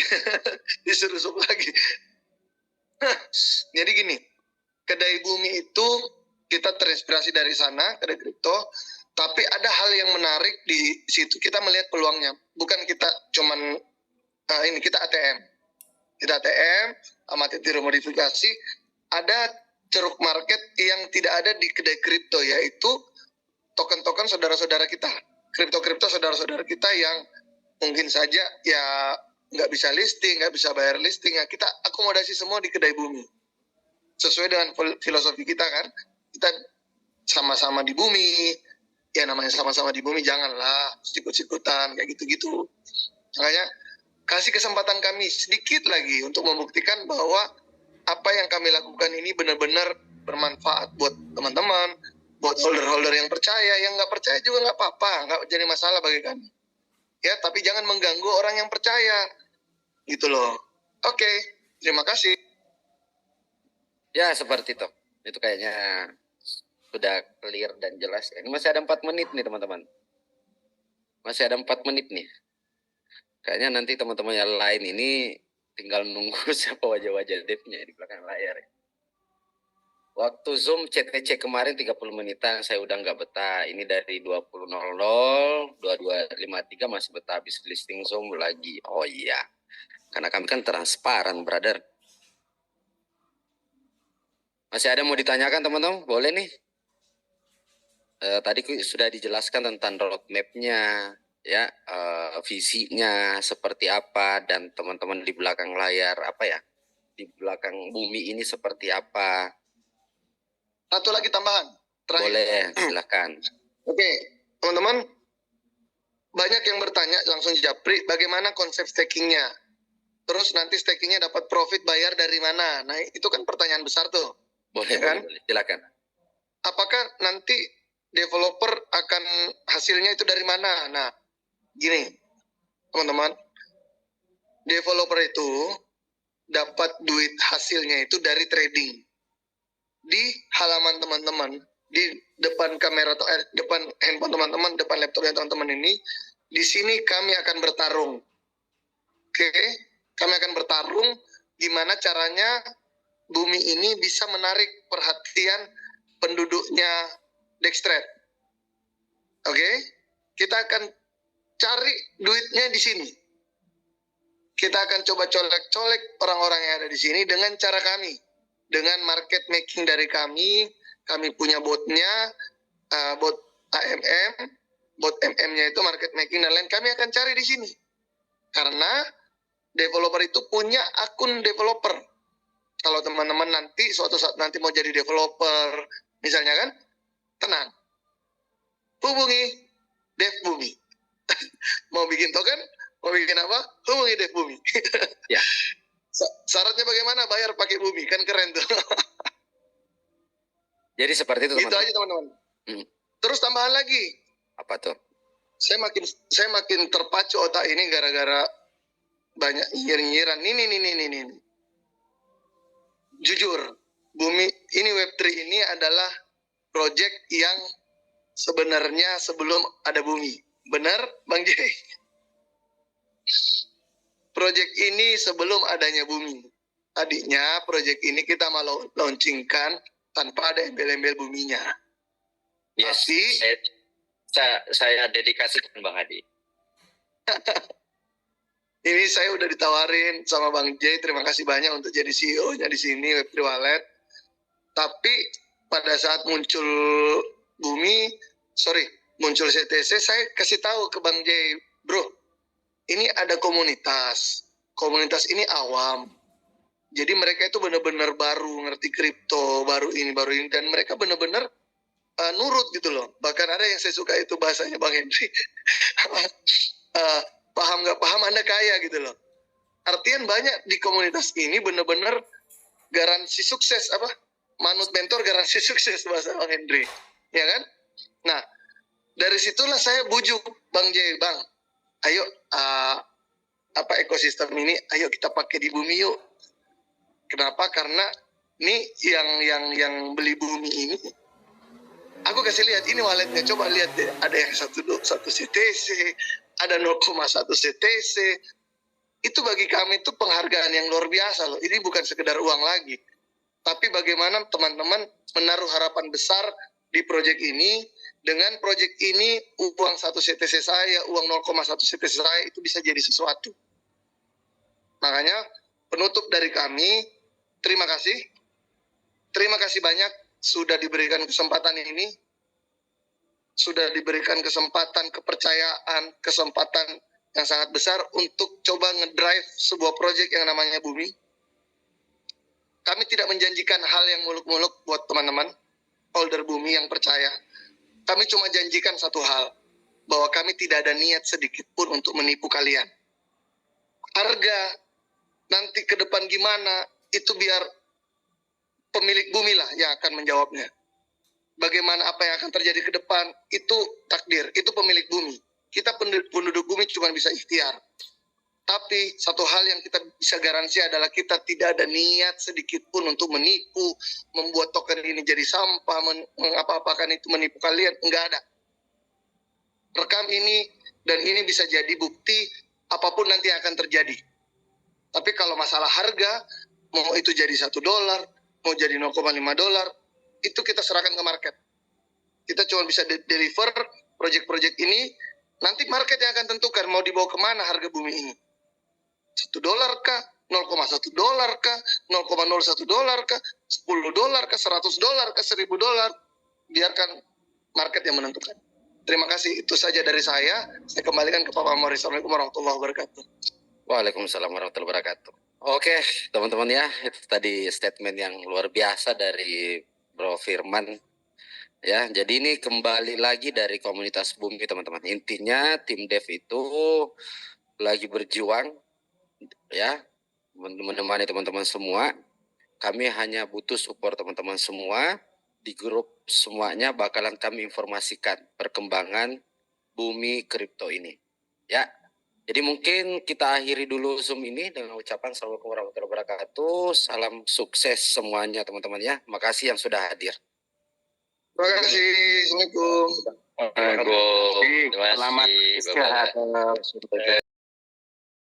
Disuruh Zoom lagi. Jadi gini, kedai bumi itu kita terinspirasi dari sana, kedai kripto. Tapi ada hal yang menarik di situ. Kita melihat peluangnya. Bukan kita cuman ini kita ATM. Kita ATM, amati tiru modifikasi, ada ceruk market yang tidak ada di kedai kripto, yaitu token-token saudara-saudara kita, kripto-kripto saudara-saudara kita yang mungkin saja ya nggak bisa listing, nggak bisa bayar listing, ya kita akomodasi semua di kedai bumi. Sesuai dengan filosofi kita kan, kita sama-sama di bumi, ya namanya sama-sama di bumi, janganlah sikut-sikutan kayak gitu-gitu. Makanya kasih kesempatan kami sedikit lagi untuk membuktikan bahwa apa yang kami lakukan ini benar-benar bermanfaat buat teman-teman, buat holder-holder yang percaya. Yang nggak percaya juga nggak apa-apa, nggak jadi masalah bagi kami. Ya, tapi jangan mengganggu orang yang percaya, gitu loh. Oke, terima kasih. Ya seperti itu. Itu kayaknya sudah clear dan jelas. Ini masih ada 4 menit nih teman-teman. Masih ada 4 menit nih. Kayaknya nanti teman-teman yang lain ini tinggal nunggu siapa wajah-wajah devnya di belakang layar. Waktu Zoom CTC kemarin 30 menitan saya udah nggak betah. Ini dari 20.00, 22.53 masih betah habis listing Zoom lagi. Oh iya, karena kami kan transparan, brother. Masih ada mau ditanyakan teman-teman? Boleh nih. Tadi sudah dijelaskan tentang roadmap-nya, ya, visinya seperti apa, dan teman-teman di belakang layar apa ya, di belakang bumi ini seperti apa. Satu lagi tambahan. Terakhir. Boleh, silakan. Oke, teman-teman, banyak yang bertanya langsung Japri, bagaimana konsep stakingnya? Terus nanti stakingnya dapat profit bayar dari mana? Nah, itu kan pertanyaan besar tuh. Boleh, kan? boleh, silakan. Apakah nanti developer akan hasilnya itu dari mana? Nah, gini, teman-teman, developer itu dapat duit hasilnya itu dari trading. Di halaman teman-teman, di depan kamera atau depan handphone teman-teman, depan laptopnya teman-teman ini, di sini kami akan bertarung. Oke, kami akan bertarung gimana caranya bumi ini bisa menarik perhatian penduduknya Dextrade. Oke, kita akan cari duitnya di sini. Kita akan coba colek-colek orang-orang yang ada di sini dengan cara kami. Dengan market making dari kami punya botnya, bot AMM, bot MM-nya itu market making dan lain, kami akan cari di sini. Karena developer itu punya akun developer. Kalau teman-teman nanti, suatu saat nanti mau jadi developer, misalnya kan, tenang. Hubungi Dev Bumi. Mau bikin token, mau bikin apa, hubungi Dev Bumi. Ya. Syaratnya bagaimana? Bayar pakai bumi, kan keren tuh. Jadi seperti itu teman-teman. Itu aja teman-teman. Terus tambahan lagi. Apa tuh? Saya makin terpacu otak ini gara-gara banyak nyir-nyiran. Ini. Jujur, bumi ini Web3 ini adalah project yang sebenarnya sebelum ada bumi. Benar, Bang Jay? Project ini sebelum adanya bumi. Tadinya project ini kita mau launchingkan tanpa ada embel-embel buminya. Yes, Tapi saya dedikasikan Bang Hadi. ini saya udah ditawarin sama Bang J, terima kasih banyak untuk jadi CEO-nya di sini Web3 Wallet. Tapi pada saat muncul muncul CTC, saya kasih tahu ke Bang J, bro, ini ada komunitas. Komunitas ini awam. Jadi mereka itu benar-benar baru ngerti kripto, baru ini, dan mereka benar-benar nurut gitu loh. Bahkan ada yang saya suka itu bahasanya Bang Henry. Paham nggak paham Anda kaya gitu loh. Artian banyak di komunitas ini benar-benar garansi sukses, manut mentor garansi sukses bahasa Bang Henry. Ya kan? Nah, dari situlah saya bujuk Bang J, Bang, ayo ekosistem ini ayo kita pakai di bumi yuk. Kenapa? Karena ini yang beli bumi ini, aku kasih lihat ini walletnya, coba lihat deh, ada yang 1 CTC, ada 0,1 CTC. Itu bagi kami itu penghargaan yang luar biasa loh. Ini bukan sekedar uang lagi, tapi bagaimana teman-teman menaruh harapan besar di proyek ini. Dengan proyek ini, uang 1 CTC saya, uang 0,1 CTC saya itu bisa jadi sesuatu. Makanya penutup dari kami, terima kasih. Terima kasih banyak sudah diberikan kesempatan ini. Sudah diberikan kesempatan, kepercayaan, kesempatan yang sangat besar untuk coba ngedrive sebuah proyek yang namanya Bumi. Kami tidak menjanjikan hal yang muluk-muluk buat teman-teman holder Bumi yang percaya. Kami cuma janjikan satu hal, bahwa kami tidak ada niat sedikit pun untuk menipu kalian. Harga nanti ke depan gimana, itu biar pemilik bumi lah yang akan menjawabnya. Bagaimana apa yang akan terjadi ke depan, itu takdir, itu pemilik bumi. Kita penduduk bumi cuma bisa ikhtiar. Tapi satu hal yang kita bisa garansi adalah kita tidak ada niat sedikit pun untuk menipu, membuat token ini jadi sampah, mengapa-apakan itu menipu kalian, enggak ada. Rekam ini dan ini bisa jadi bukti apapun nanti akan terjadi. Tapi kalau masalah harga, mau itu jadi $1, mau jadi $0,5, itu kita serahkan ke market. Kita cuma bisa deliver proyek-proyek ini, nanti market yang akan tentukan mau dibawa kemana harga bumi ini. $1 kah? $0,1 kah? $0,01 kah? $10 kah? $100 kah? $1.000? Biarkan market yang menentukan. Terima kasih, itu saja dari saya. Saya kembalikan ke Pak Pamor. Assalamualaikum warahmatullahi wabarakatuh. Waalaikumsalam warahmatullahi wabarakatuh. Oke, teman-teman ya, itu tadi statement yang luar biasa dari Bro Firman. Ya, jadi ini kembali lagi dari komunitas Bumi, teman-teman. Intinya tim dev itu lagi berjuang, ya, menemani teman-teman semua. Kami hanya butuh support teman-teman semua. Di grup semuanya bakalan kami informasikan perkembangan Bumi kripto ini. Ya, jadi mungkin kita akhiri dulu Zoom ini dengan ucapan Assalamualaikum warahmatullahi wabarakatuh. Salam sukses semuanya teman-teman ya. Makasih yang sudah hadir. Terima kasih. Assalamualaikum. Terima kasih. Selamat istirahat.